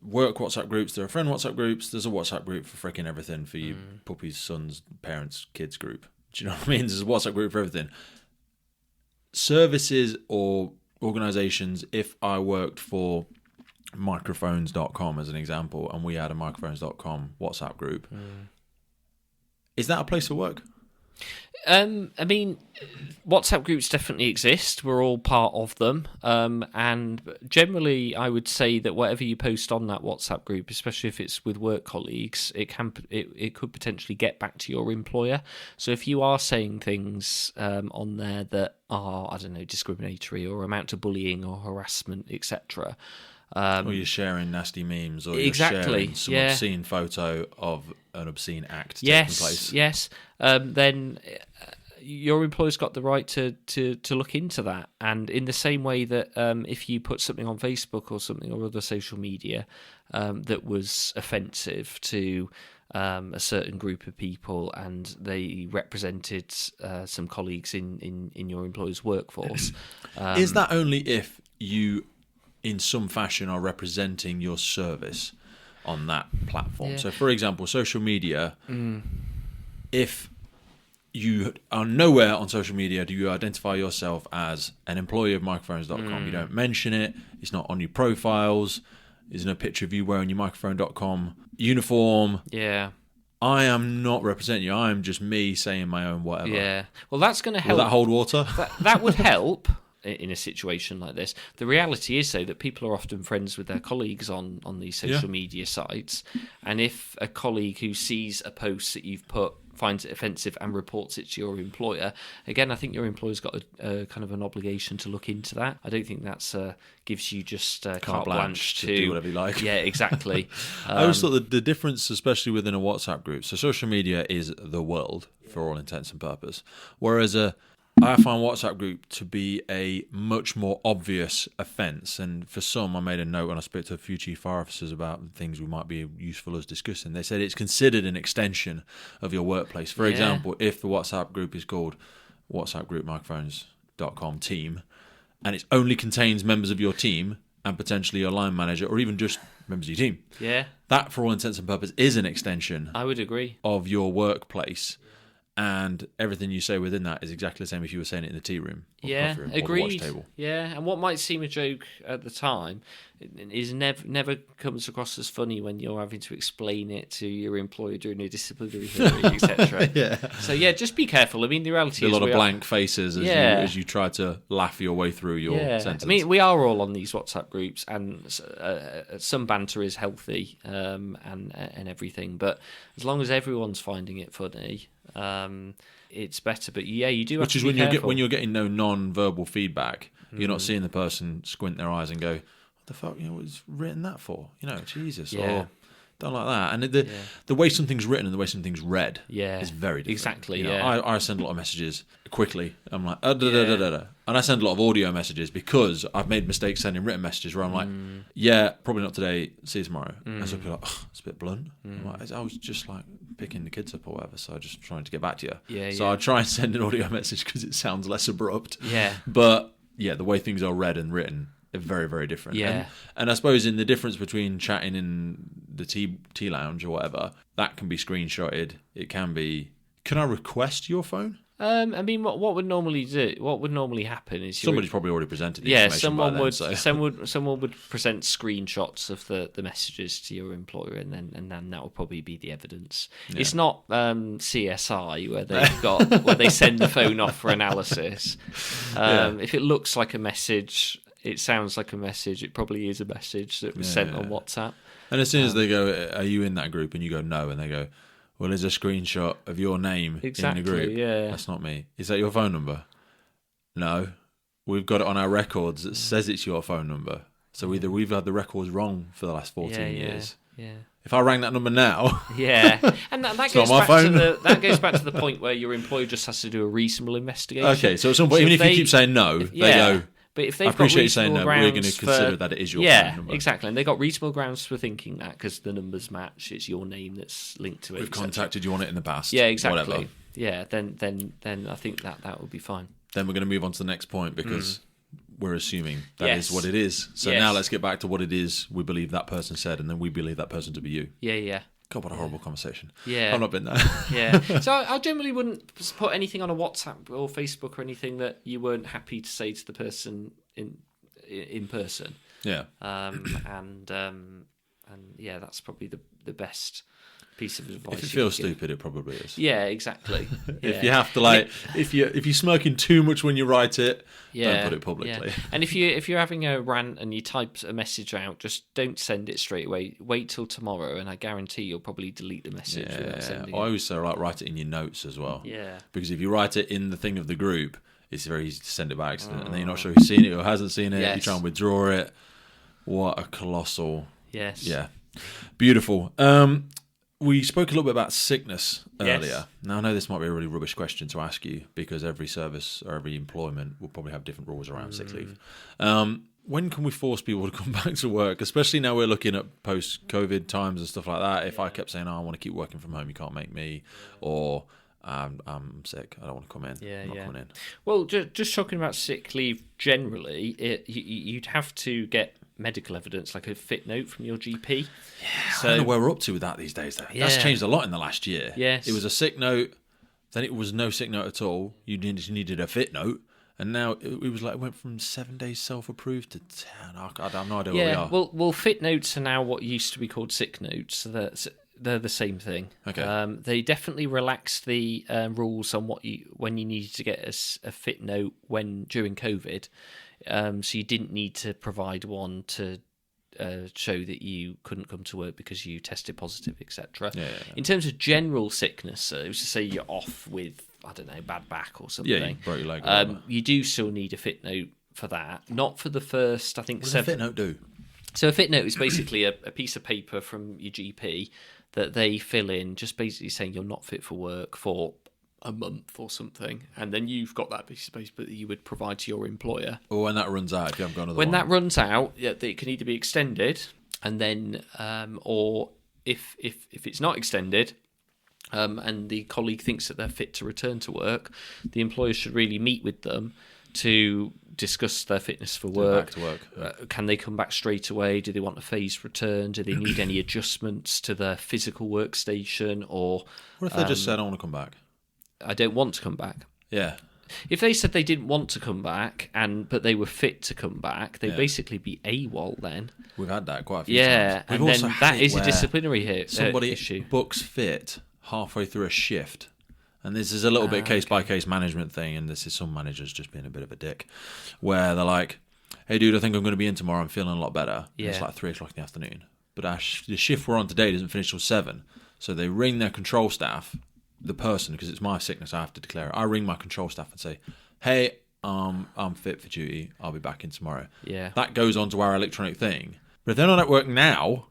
work WhatsApp groups, there are friend WhatsApp groups, there's a WhatsApp group for freaking everything for you puppies, sons, parents, kids group. Do you know what I mean? There's a WhatsApp group for everything. Services or organizations, if I worked for microphones.com as an example, and we had a microphones.com WhatsApp group, is that a place for work? I mean, WhatsApp groups definitely exist. We're all part of them. And generally, I would say that whatever you post on that WhatsApp group, especially if it's with work colleagues, it could potentially get back to your employer. So if you are saying things on there that are, I don't know, discriminatory or amount to bullying or harassment, etc., or you're sharing nasty memes, or you're sharing some obscene photo of an obscene act taking place. Yes, then your employer's got the right to look into that. And in the same way that if you put something on Facebook or something or other social media that was offensive to a certain group of people, and they represented some colleagues in your employer's workforce. Is that only if you, in some fashion, are representing your service on that platform? So, for example, social media, if you are nowhere on social media do you identify yourself as an employee of microphones.com. You don't mention it. It's not on your profiles. There's no picture of you wearing your microphone.com uniform. Yeah. I am not representing you. I am just me saying my own whatever. Yeah. Well, that's going to help. Will that hold water? That would help in a situation like this. The reality is, though, that people are often friends with their colleagues on these social media sites. And if a colleague who sees a post that you've put finds it offensive and reports it to your employer, again, I think your employer's got a kind of an obligation to look into that. I don't think that's gives you just carte blanche to do whatever you like. Yeah, exactly. I always thought that the difference, especially within a WhatsApp group, so social media is the world for all intents and purposes, whereas I find WhatsApp group to be a much more obvious offence. And for some, I made a note when I spoke to a few chief fire officers about things we might be useful as discussing. They said it's considered an extension of your workplace. For example, if the WhatsApp group is called WhatsApp Group Microphones.com team, and it only contains members of your team and potentially your line manager or even just members of your team. Yeah. That, for all intents and purposes, is an extension. I would agree. Of your workplace. And everything you say within that is exactly the same if you were saying it in the tea room, or the coffee room, or the watch table. Yeah, and what might seem a joke at the time is never comes across as funny when you're having to explain it to your employer during a disciplinary hearing, etc. Yeah. So yeah, just be careful. I mean, the reality is a lot of blank faces as you try to laugh your way through your sentence. I mean, we are all on these WhatsApp groups, and some banter is healthy and everything. But as long as everyone's finding it funny. It's better, but yeah, you do have to be careful. When you're getting no non-verbal feedback, you're not seeing the person squint their eyes and go, "What the fuck? What's written that for? Jesus." Or don't like that. And the way something's written and the way something's read is very different. Exactly. I send a lot of messages quickly. I'm like, and I send a lot of audio messages because I've made mistakes sending written messages where I'm like, probably not today. See you tomorrow. And so people are like, it's a bit blunt. I'm like, I was just like picking the kids up or whatever, so I'm just trying to get back to you. So I try and send an audio message because it sounds less abrupt. But the way things are read and written are very, very different. And I suppose in the difference between chatting in the tea lounge or whatever, that can be screenshotted. It can be. Can I request your phone? I mean, what would normally happen is somebody's probably already presented the information. Someone would present screenshots of the messages to your employer, and then that would probably be the evidence. It's not CSI where they send the phone off for analysis. If it looks like a message, it sounds like a message. It probably is a message that was sent on WhatsApp. And as soon as they go, "Are you in that group?" and you go, "No," and they go, "Well, there's a screenshot of your name in the group." That's not me. Is that your phone number? No. We've got it on our records that says it's your phone number. So either we've had the records wrong for the last 14 years. Yeah. If I rang that number now... And that goes back to the point where your employer just has to do a reasonable investigation. Okay, so at some point, even if you keep saying no, they go... But if they've I appreciate got you saying no, but we're going to consider that it is your phone number. Exactly. And they've got reasonable grounds for thinking that because the numbers match, it's your name that's linked to it. We've contacted you on it in the past. Yeah, exactly. Whatever. Yeah, then I think that would be fine. Then we're going to move on to the next point because we're assuming that is what it is. So now let's get back to what it is we believe that person said, and then we believe that person to be you. Yeah. God, what a horrible conversation. Yeah. I've not been there. Yeah. So I generally wouldn't put anything on a WhatsApp or Facebook or anything that you weren't happy to say to the person in person. Yeah. And that's probably the best piece of advice. If it feels stupid, it probably is. Yeah, exactly. If you have to if you're smirking too much when you write it, don't put it publicly. Yeah. And if you're having a rant and you type a message out, just don't send it straight away. Wait till tomorrow, and I guarantee you'll probably delete the message without sending it. I always say write it in your notes as well. Yeah. Because if you write it in the thing of the group, it's very easy to send it by accident, and then you're not sure who's seen it or hasn't seen it. You try and withdraw it. What a colossal... Yes. Yeah. Beautiful. We spoke a little bit about sickness earlier. Yes. Now, I know this might be a really rubbish question to ask you because every service or every employment will probably have different rules around sick leave. When can we force people to come back to work, especially now we're looking at post-COVID times and stuff like that? If I kept saying, I want to keep working from home, you can't make me, or... I'm sick. I don't want to come in. I'm not coming in. Well, just talking about sick leave generally, you'd have to get medical evidence, like a fit note from your GP. Yeah, so, I don't know where we're up to with that these days, though. That's changed a lot in the last year. Yes. It was a sick note, Then it was no sick note at all. You just needed a fit note. And now it was like it went from 7 days self-approved to 10. I have no idea where we are. Well, fit notes are now what used to be called sick notes. So they're the same thing. Okay. They definitely relaxed the rules on when you needed to get a fit note during COVID. So you didn't need to provide one to show that you couldn't come to work because you tested positive, etc. Yeah. In terms of general sickness, so to say you're off with, I don't know, bad back or something. Yeah, you broke your leg. You do still need a fit note for that. Not for the first, I think, What does a fit note do? So a fit note is basically a piece of paper from your GP that they fill in, just basically saying you're not fit for work for a month or something, and then you've got that piece of paper that you would provide to your employer. Or when that runs out, if you haven't got another When one. that runs out, it can either be extended, and then, or if it's not extended, and the colleague thinks that they're fit to return to work, the employer should really meet with them to discuss their fitness for work. Back to work. Can they come back straight away? Do they want a phased return? Do they need any adjustments to their physical workstation? Or What if they just said, I want to come back? I don't want to come back. Yeah. If they said they didn't want to come back, but they were fit to come back, they'd basically be AWOL then. We've had that quite a few times. And We've also then that had is a where disciplinary somebody issue. books fit halfway through a shift. And this is a little bit case-by-case management thing, and this is some managers just being a bit of a dick, where they're like, hey, dude, I think I'm going to be in tomorrow. I'm feeling a lot better. Yeah. And it's like 3 o'clock in the afternoon. But the shift we're on today doesn't finish till 7. So they ring their control staff, the person, because it's my sickness, I have to declare it. I ring my control staff and say, hey, I'm fit for duty. I'll be back in tomorrow. Yeah. That goes on to our electronic thing. But if they're not at work now,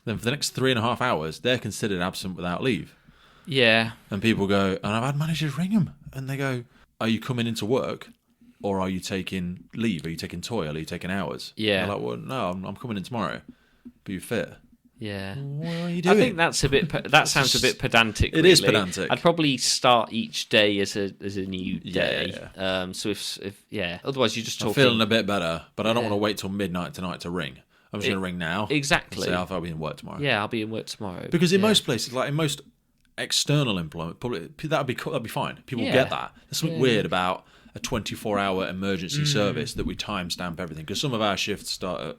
then for the next 3.5 hours, they're considered absent without leave. Yeah. And people go, and I've had managers ring them, and they go, are you coming into work, or are you taking leave? Are you taking toil? Are you taking hours? Yeah. They're like, well, no, I'm coming in tomorrow. But you fit. Yeah. What are you doing? I think that's a bit. That sounds a bit pedantic. It is really. pedantic. I'd probably start each day as a new day. Yeah. So if otherwise you're just talking. I'm feeling a bit better, but I don't want to wait till midnight tonight to ring. I'm just going to ring now. Exactly. And say, I'll be in work tomorrow. Yeah, I'll be in work tomorrow. Because in most places, like in most external employment, that'd be fine. People get that. There's something weird about a 24-hour emergency service that we timestamp everything. Because some of our shifts start at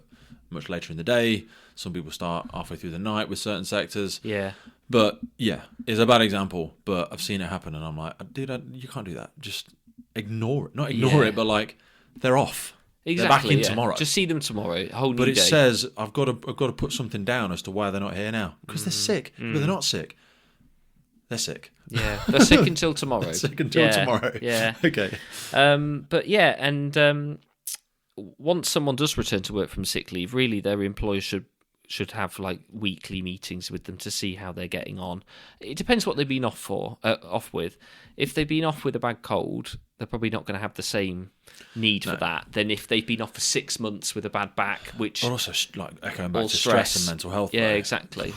much later in the day. Some people start halfway through the night with certain sectors. Yeah. But yeah, it's a bad example. But I've seen it happen, and I'm like, dude, you can't do that. Just ignore it. Not ignore it, but like they're off. Exactly. They're back in tomorrow. Just see them tomorrow. A whole new But it day. says I've got to put something down as to why they're not here now because they're sick. But they're not sick. They're sick. Yeah, they're sick until tomorrow. Sick until tomorrow. Yeah. Okay. But yeah, and once someone does return to work from sick leave, really their employer should have like weekly meetings with them to see how they're getting on. It depends what they've been off with. If they've been off with a bad cold, they're probably not going to have the same need for that than if they've been off for 6 months with a bad back, which But also like echoing back all to stress and mental health. Yeah, though. exactly.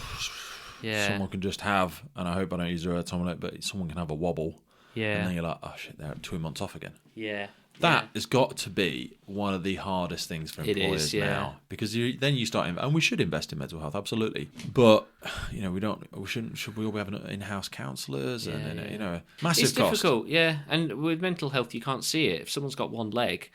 Yeah. Someone can just have, and I hope I don't use the word Tom, but someone can have a wobble. Yeah. And then you're like, oh shit, they're 2 months off again. Yeah. That has got to be one of the hardest things for employers now, because then you start, and we should invest in mental health, absolutely. But should we all be having in-house counsellors and massive It's cost. difficult, yeah. And with mental health, you can't see it. If someone's got one leg,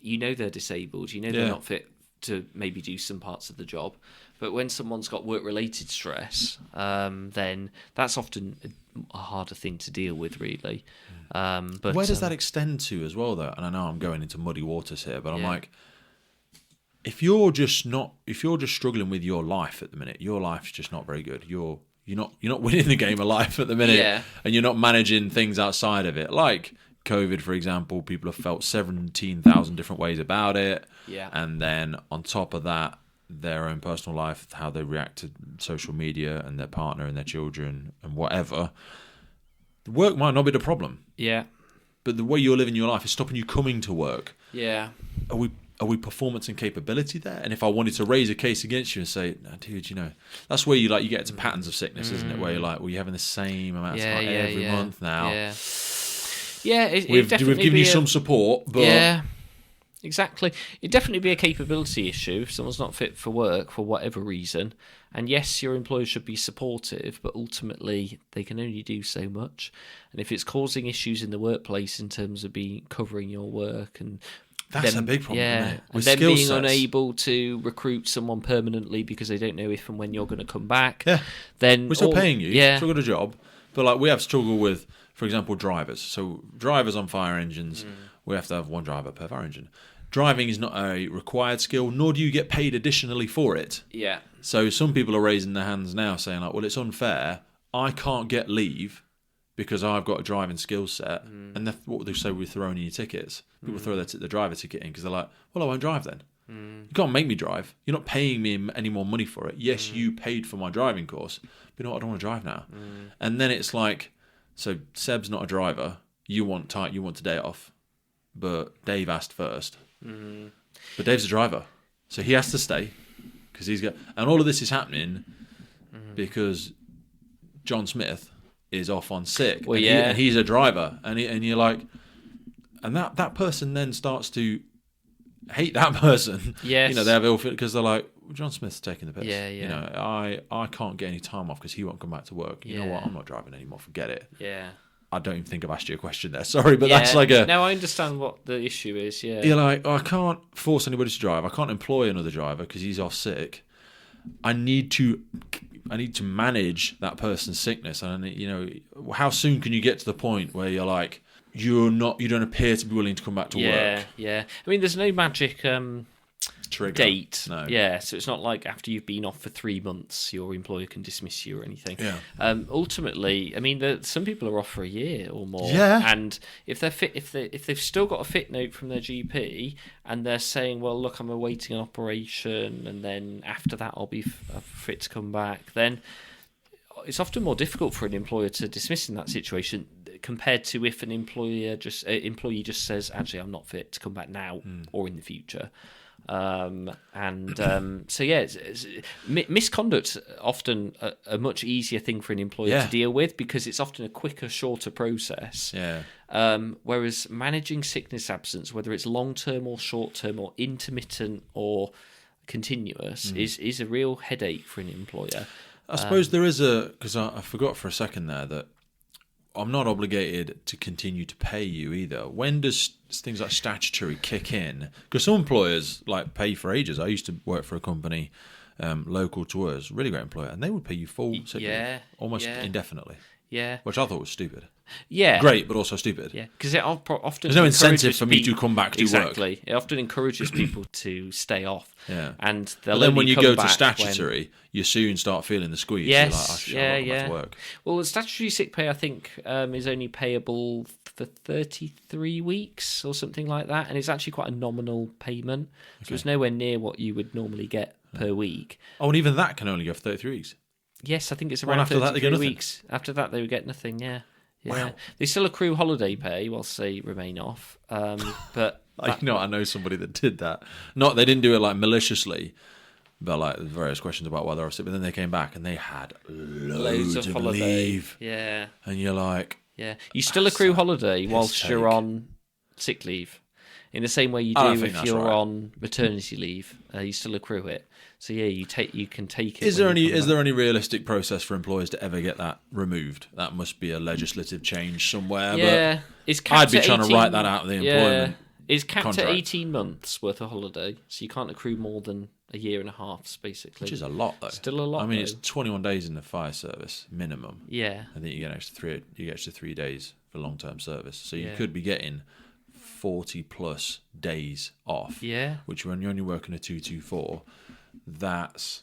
you know they're disabled. You know they're not fit to maybe do some parts of the job. But when someone's got work-related stress, then that's often a harder thing to deal with, really. But where does that extend to as well, though? And I know I'm going into muddy waters here, but I'm like, if you're just struggling with your life at the minute, your life's just not very good. You're not winning the game of life at the minute, and you're not managing things outside of it, like COVID, for example. People have felt 17,000 different ways about it, and then on top of that, their own personal life, how they react to social media and their partner and their children and whatever. The work might not be the problem. Yeah. But the way you're living your life is stopping you coming to work. Yeah. Are we performance and capability there? And if I wanted to raise a case against you and say, no, dude, that's where you get into patterns of sickness, isn't it? Where you're like, well, you're having the same amount of time every month now. Yeah. We've given you some support, but exactly. It'd definitely be a capability issue if someone's not fit for work for whatever reason. And yes, your employer should be supportive, but ultimately they can only do so much. And if it's causing issues in the workplace in terms of covering your work and that's a big problem, isn't it? And then being unable to recruit someone permanently because they don't know if and when you're going to come back. Yeah. Then we're still paying you. Yeah. Still got a job. But like we have struggle with, for example, drivers. So drivers on fire engines, we have to have one driver per fire engine. Driving is not a required skill, nor do you get paid additionally for it. Yeah. So some people are raising their hands now saying like, well, it's unfair. I can't get leave because I've got a driving skill set. And that's what they say with throwing in your tickets. People throw the driver ticket in because they're like, well, I won't drive then. You can't make me drive. You're not paying me any more money for it. Yes, you paid for my driving course, but you know what? I don't want to drive now. And then it's like, so Seb's not a driver. You want today off, but Dave asked first. But Dave's a driver, so he has to stay because he's got. And all of this is happening because John Smith is off on sick. Well, and he's a driver, and you're like, and that person then starts to hate that person. Yes. They have ill feel because they're like, well, John Smith's taking the piss. Yeah. I can't get any time off because he won't come back to work. You know what? I'm not driving anymore. Forget it. Yeah. I don't even think I've asked you a question there. Sorry, but that's like a... No, I understand what the issue is, yeah. You're like, I can't force anybody to drive. I can't employ another driver because he's off sick. I need to manage that person's sickness. And, how soon can you get to the point where you're like, you don't appear to be willing to come back to work? Yeah. I mean, there's no magic... Trigger. Date. No. Yeah, so it's not like after you've been off for 3 months, your employer can dismiss you or anything. Yeah. Ultimately, I mean, some people are off for a year or more. Yeah. And if they're fit, if they've still got a fit note from their GP, and they're saying, well, look, I'm awaiting an operation, and then after that I'll be fit to come back, then it's often more difficult for an employer to dismiss in that situation compared to if an employee just says, actually, I'm not fit to come back now or in the future. Misconduct's often a much easier thing for an employer to deal with because it's often a quicker, shorter process. Yeah. Whereas managing sickness absence, whether it's long-term or short-term or intermittent or continuous, is a real headache for an employer. I suppose there is because I forgot for a second there that I'm not obligated to continue to pay you either. When does things like statutory kick in? Because some employers pay for ages. I used to work for a company local to us, really great employer, and they would pay you full sick leave, almost indefinitely. Yeah, which I thought was stupid. Yeah, great, but also stupid. Yeah, because it often there's no incentive for me to come back to work. Exactly, it often encourages people to stay off. Yeah, and then when you go to statutory, you soon start feeling the squeeze. Yes, you're like, back to work. Well, statutory sick pay, I think, is only payable for 33 weeks or something like that, and it's actually quite a nominal payment. So it's nowhere near what you would normally get per week. Oh, and even that can only go for 33 weeks. Yes, I think it's around 33 weeks. After that, they would get nothing. Yeah. Wow. They still accrue holiday pay whilst they remain off. But I know somebody that did that. They didn't do it maliciously, but various questions about why they were sick. But then they came back and they had loads of holiday leave. Yeah. And you're like, you still accrue holiday whilst you're on sick leave. In the same way you do if you're on maternity leave, you still accrue it. So you can take it. Is there any realistic process for employers to ever get that removed? That must be a legislative change somewhere. Yeah, but I'd be trying to write that out of the employment. It's capped contract. at 18 months worth of holiday, so you can't accrue more than a year and a half, basically. Which is a lot, though. Still a lot. I mean, it's 21 days in the fire service minimum. Yeah, I think you get extra 3 days for long-term service, so you could be getting 40 plus days off. Yeah, which when you're only working a 224. That's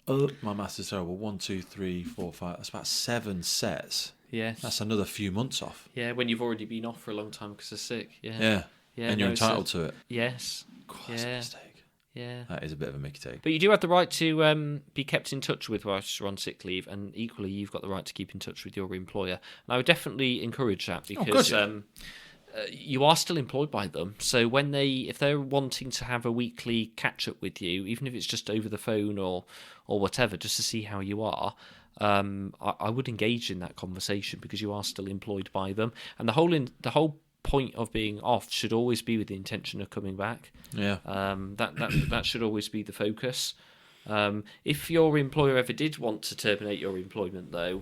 my maths is terrible. 1, 2, 3, 4, 5. That's about 7 sets. Yes, that's another few months off. Yeah, when you've already been off for a long time because you're sick. Yeah, and you're entitled to it. Yes, that's a mistake. Yeah, that is a bit of a Mickey take. But you do have the right to be kept in touch with whilst you're on sick leave, and equally, you've got the right to keep in touch with your employer. And I would definitely encourage that because. You are still employed by them, so if they're wanting to have a weekly catch up with you, even if it's just over the phone or whatever, just to see how you are, I would engage in that conversation because you are still employed by them. And the whole point of being off should always be with the intention of coming back. Yeah. That should always be the focus. If your employer ever did want to terminate your employment, though,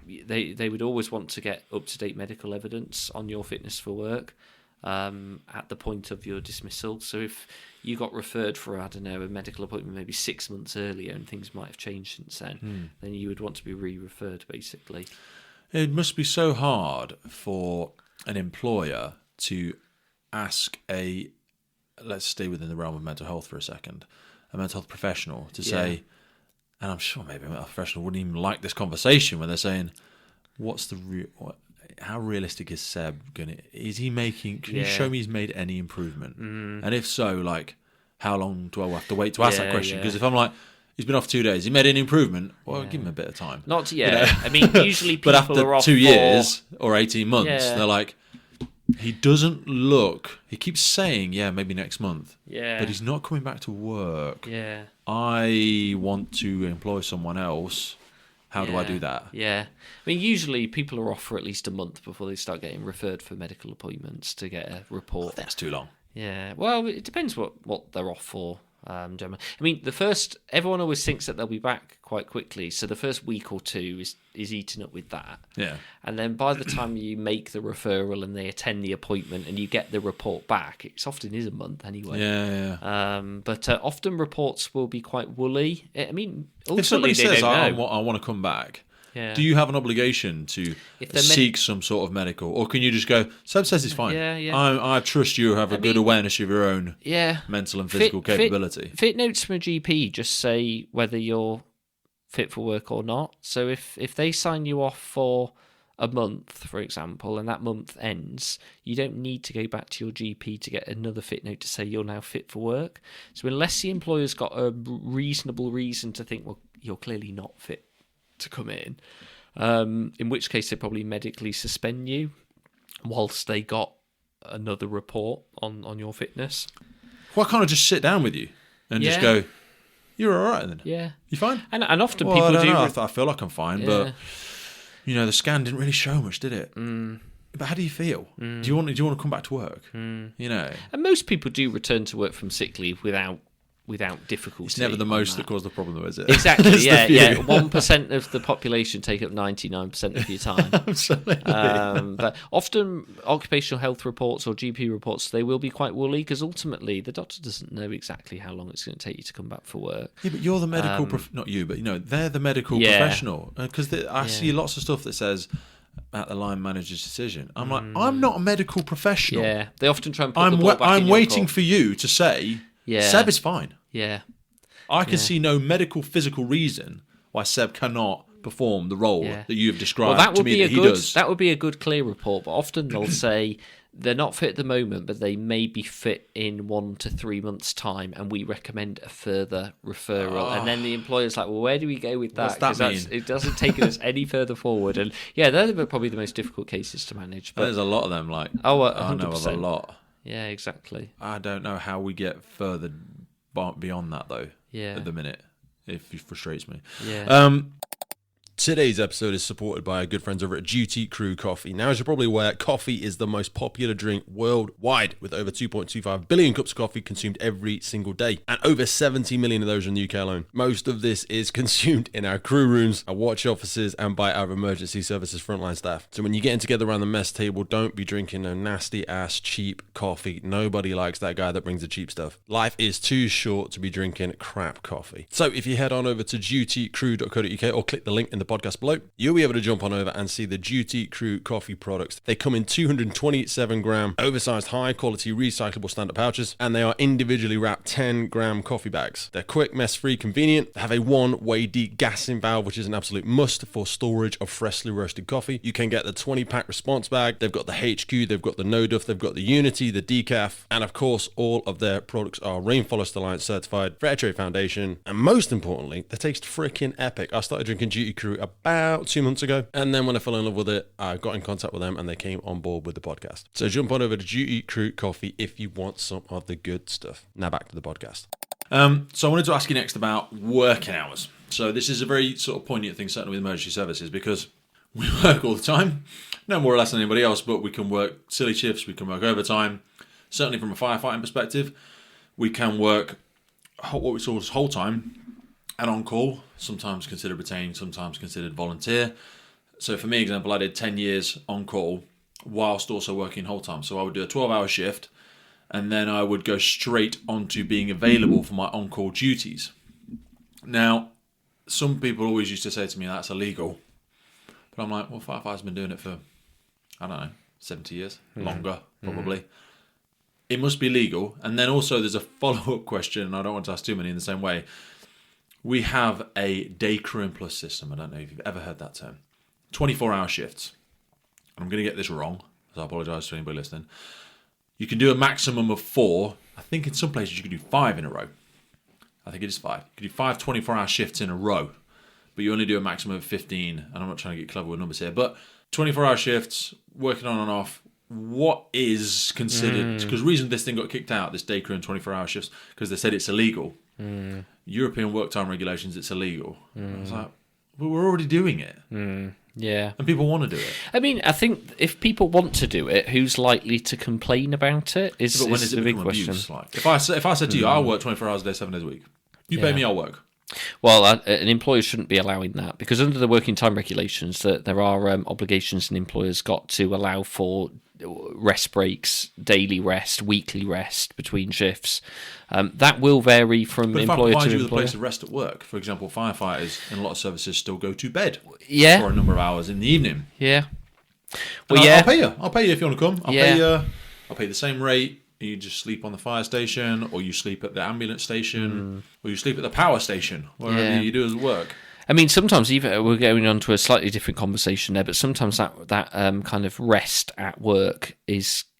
they would always want to get up-to-date medical evidence on your fitness for work at the point of your dismissal. So if you got referred for, I don't know, a medical appointment maybe 6 months earlier and things might have changed since then you would want to be re-referred, basically. It must be so hard for an employer to ask let's stay within the realm of mental health for a second, a mental health professional to say, and I'm sure maybe a mental health professional wouldn't even like this conversation when they're saying, how realistic is Seb is he making, can you show me he's made any improvement? And if so, like, how long do I have to wait to ask that question? Because if I'm like, he's been off 2 days, he made any improvement, well, give him a bit of time. I mean, usually people but after are off 2 years or 18 months, they're like, he doesn't look, he keeps saying, maybe next month, but he's not coming back to work. I want to employ someone else. How do I do that? I mean, usually people are off for at least a month before they start getting referred for medical appointments to get a report. Oh, that's too long. Yeah, well, it depends what they're off for. Generally. I mean, everyone always thinks that they'll be back quite quickly, so the first week or two is eaten up with that. Yeah. And then by the time you make the referral and they attend the appointment and you get the report back, it often is a month anyway. Yeah. But often reports will be quite woolly. I mean, ultimately if somebody they says, don't know. I want to come back, Yeah. do you have an obligation to seek some sort of medical, or can you just go, Seb says it's fine? I trust you have a good awareness of your own mental and physical capability. Fit notes from a GP just say whether you're fit for work or not. So if they sign you off for a month, for example, and that month ends, you don't need to go back to your GP to get another fit note to say you're now fit for work. So unless the employer's got a reasonable reason to think, well, you're clearly not fit to come in which case they probably medically suspend you whilst they got another report on your fitness. Why can't I just sit down with you and just go, you're all right then? Yeah. You fine? And often well, people I don't do... know. I feel like I'm fine, but, the scan didn't really show much, did it? But how do you feel? Do you want to come back to work? And most people do return to work from sick leave without difficulty. It's never the most that caused the problem, though, is it? Exactly, 1% of the population take up 99% of your time. Absolutely. But often occupational health reports or GP reports, they will be quite woolly because ultimately the doctor doesn't know exactly how long it's going to take you to come back for work. Yeah, but you're the medical... not you, but, they're the medical professional. Because I see lots of stuff that says... at the line manager's decision. I'm like, I'm not a medical professional. Yeah, they often try and put the ball back I'm in your waiting court. for you to say, Seb is fine. Yeah. I can see no medical, physical reason why Seb cannot perform the role that you have described to me that he does. That would be a good, clear report, but often they'll say they're not fit at the moment, but they may be fit in 1 to 3 months' time, and we recommend a further referral. And then the employer's like, well, where do we go with that? What's that mean? It doesn't take us any further forward. And they're probably the most difficult cases to manage. But there's a lot of them, like, 100%. I know of a lot. Yeah, exactly. I don't know how we get further beyond that, though, at the minute. It frustrates me. Yeah. Today's episode is supported by our good friends over at Duty Crew Coffee. Now, as you're probably aware, coffee is the most popular drink worldwide, with over 2.25 billion cups of coffee consumed every single day, and over 70 million of those are in the UK alone. Most of this is consumed in our crew rooms, our watch offices, and by our emergency services frontline staff. So when you're getting together around the mess table, don't be drinking no nasty ass cheap coffee. Nobody likes that guy that brings the cheap stuff. Life is too short to be drinking crap coffee. So if you head on over to dutycrew.co.uk or click the link in the podcast below, you'll be able to jump on over and see the Duty Crew coffee products. They come in 227 gram oversized high quality recyclable stand-up pouches, and they are individually wrapped 10 gram coffee bags. They're quick, mess-free, convenient. They have a one-way degassing valve, which is an absolute must for storage of freshly roasted coffee. You can get the 20-pack response bag. They've got the HQ, they've got the No Duff, they've got the Unity, the Decaf, and of course all of their products are Rainforest Alliance certified, Fair Trade Foundation, and most importantly, they taste freaking epic. I started drinking Duty Crew about 2 months ago, and then when I fell in love with it, I got in contact with them and they came on board with the podcast. So jump on over to Duty Crew Coffee if you want some of the good stuff. Now back to the podcast. So I wanted to ask you next about working hours. So this is a very sort of poignant thing, certainly with emergency services, because we work all the time. no more or less than anybody else, but we can work silly shifts, we can work overtime. Certainly from a firefighting perspective, we can work what we call whole time and on call, sometimes considered retained, sometimes considered volunteer. So for me, example, I did 10 years on call whilst also working whole time. So I would do a 12-hour shift, and then I would go straight onto being available for my on-call duties. Now, some people always used to say to me, that's illegal. But I'm like, well, firefighters been doing it for, I don't know, 70 years, longer, probably. It must be legal. And then also there's a follow-up question, and I don't want to ask too many in the same way. We have a day crew and plus system. I don't know if you've ever heard that term. 24-hour shifts. I'm going to get this wrong, so I apologise to anybody listening. You can do a maximum of 4. I think in some places you can do 5 in a row. I think it is 5. You can do 5 24-hour shifts in a row, but you only do a maximum of 15, and I'm not trying to get clever with numbers here, but 24-hour shifts, working on and off, what is considered, because the reason this thing got kicked out, this day crew and 24-hour shifts, because they said it's illegal. European work time regulations, it's illegal. I was like, well, we're already doing it. Yeah. And people want to do it. I mean, I think if people want to do it, who's likely to complain about it is, but when is the it big become question. abuse? Like, if I said to you, I'll work 24 hours a day, 7 days a week. You pay me, I'll work. Well, an employer shouldn't be allowing that, because under the working time regulations, there are obligations an employer's got to allow for rest breaks, daily rest, weekly rest between shifts. That will vary from But employer if I provide to you with a employer. place of rest at work, for example, firefighters in a lot of services still go to bed for Yeah, a number of hours in the evening. yeah. And Well, yeah. I'll pay you. I'll pay you if you want to come. I'll Yeah. pay you. I'll pay the same rate. You just sleep on the fire station, or you sleep at the ambulance station, or you sleep at the power station, wherever Yeah. you do as work. I mean, sometimes even we're going on to a slightly different conversation there, but sometimes that kind of rest at work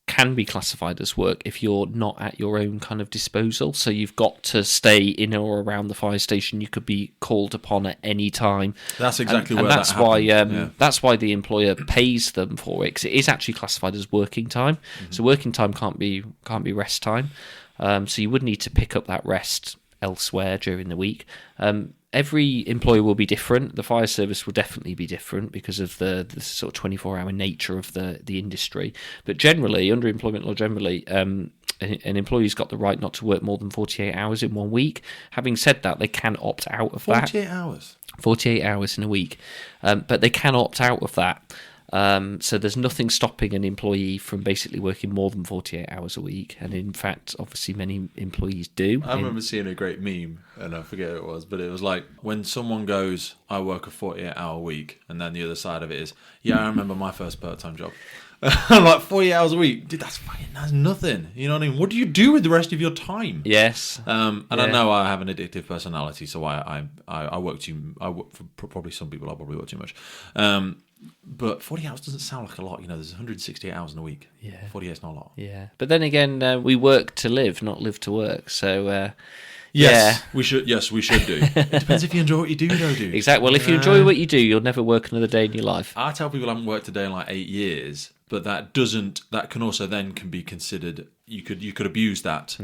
can be classified as work if you're not at your own kind of disposal. So you've got to stay in or around the fire station. You could be called upon at any time. That's exactly and where that's that why happens. that's why the employer pays them for it, because it is actually classified as working time. So working time can't be rest time. So you would need to pick up that rest elsewhere during the week. Every employer will be different. The fire service will definitely be different because of the sort of 24-hour nature of the industry. But generally, under employment law, an employee's got the right not to work more than 48 hours in 1 week. Having said that, they can opt out of that. 48 hours? 48 hours in a week. But they can opt out of that. So there's nothing stopping an employee from basically working more than 48 hours a week. And in fact, obviously many employees do. I remember seeing a great meme, and I forget who it was, but it was like when someone goes, I work a 48-hour week, and then the other side of it is, yeah, I remember my first part-time job. I'm like, 48 hours a week? Dude, that's nothing. You know what I mean? What do you do with the rest of your time? Yes. I know I have an addictive personality, so I work for probably some people, I probably work too much. But 40 hours doesn't sound like a lot. You know, there's 168 hours in a week. Yeah. 48 is not a lot. Yeah. But then again, we work to live, not live to work. So, Yes, we should. Yes, we should do. It depends if you enjoy what you do, though, dude. Exactly. Well, if you enjoy what you do, you'll never work another day in your life. I tell people I haven't worked a day in like 8 years, but that can also then can be considered. You could abuse that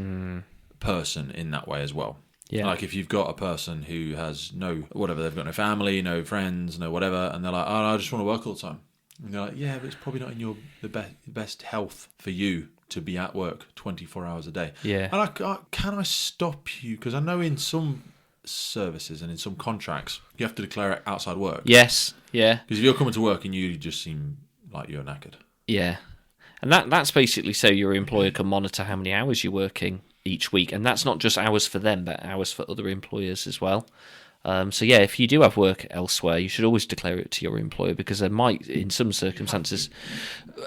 person in that way as well. Yeah. Like if you've got a person who has they've got no family, no friends, no whatever, and they're like, oh, I just want to work all the time. And they're like, yeah, but it's probably not in the best health for you to be at work 24 hours a day. Yeah. And can I stop you? Because I know in some services and in some contracts, you have to declare it outside work. Yes. Yeah. Because if you're coming to work and you just seem like you're knackered. Yeah. And that's basically so your employer can monitor how many hours you're working each week. And that's not just hours for them, but hours for other employers as well. So yeah, if you do have work elsewhere, you should always declare it to your employer, because there might, in some circumstances,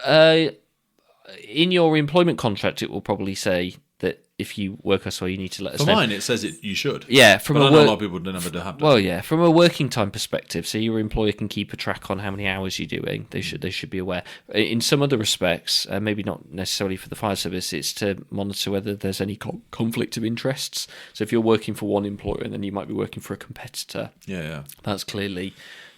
in your employment contract, it will probably say that if you work elsewhere, you need to let us know. For mine, it says you should. Yeah, but I know a lot of people never do have that. Well, yeah, from a working time perspective, so your employer can keep a track on how many hours you're doing. They should be aware. In some other respects, maybe not necessarily for the fire service, it's to monitor whether there's any conflict of interests. So if you're working for one employer and then you might be working for a competitor, yeah, that's clearly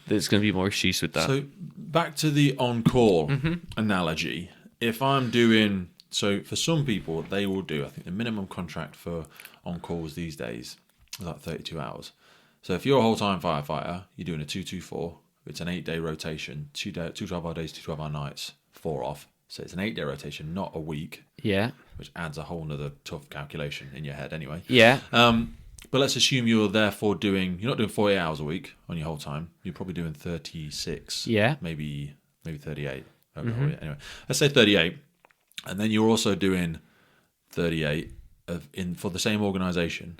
there's going to be more issues with that. So back to the on-call analogy. If I'm doing... So for some people, they will do, I think the minimum contract for on-calls these days is like 32 hours. So if you're a whole-time firefighter, you're doing a 224, it's an 8-day rotation, 2 12-hour days, 2 12-hour nights, 4 off. So it's an 8-day rotation, not a week. Yeah. Which adds a whole nother tough calculation in your head anyway. Yeah. But let's assume you're therefore you're not doing 48 hours a week on your whole time. You're probably doing 36. Yeah. Maybe 38. Anyway, let's say 38. And then you're also doing 38 for the same organisation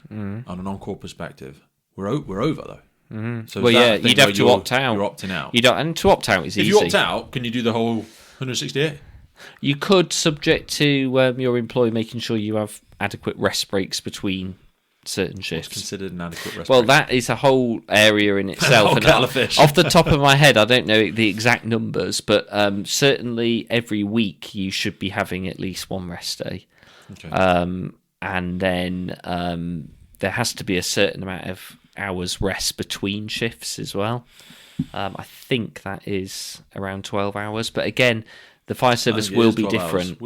on an on-call perspective. We're over though. So Well, yeah, you'd have to opt out. You're opting out. You don't, and to opt out is easy. If you opt out, can you do the whole 168? You could, subject to your employer making sure you have adequate rest breaks between certain shifts. What's considered an adequate rest Well, break? that is a whole area in itself. Whole kettle of fish. Off the top of my head, I don't know the exact numbers, but certainly every week you should be having at least one rest day. Okay. And then there has to be a certain amount of hours rest between shifts as well. I think that is around 12 hours. But again, the fire service will be different.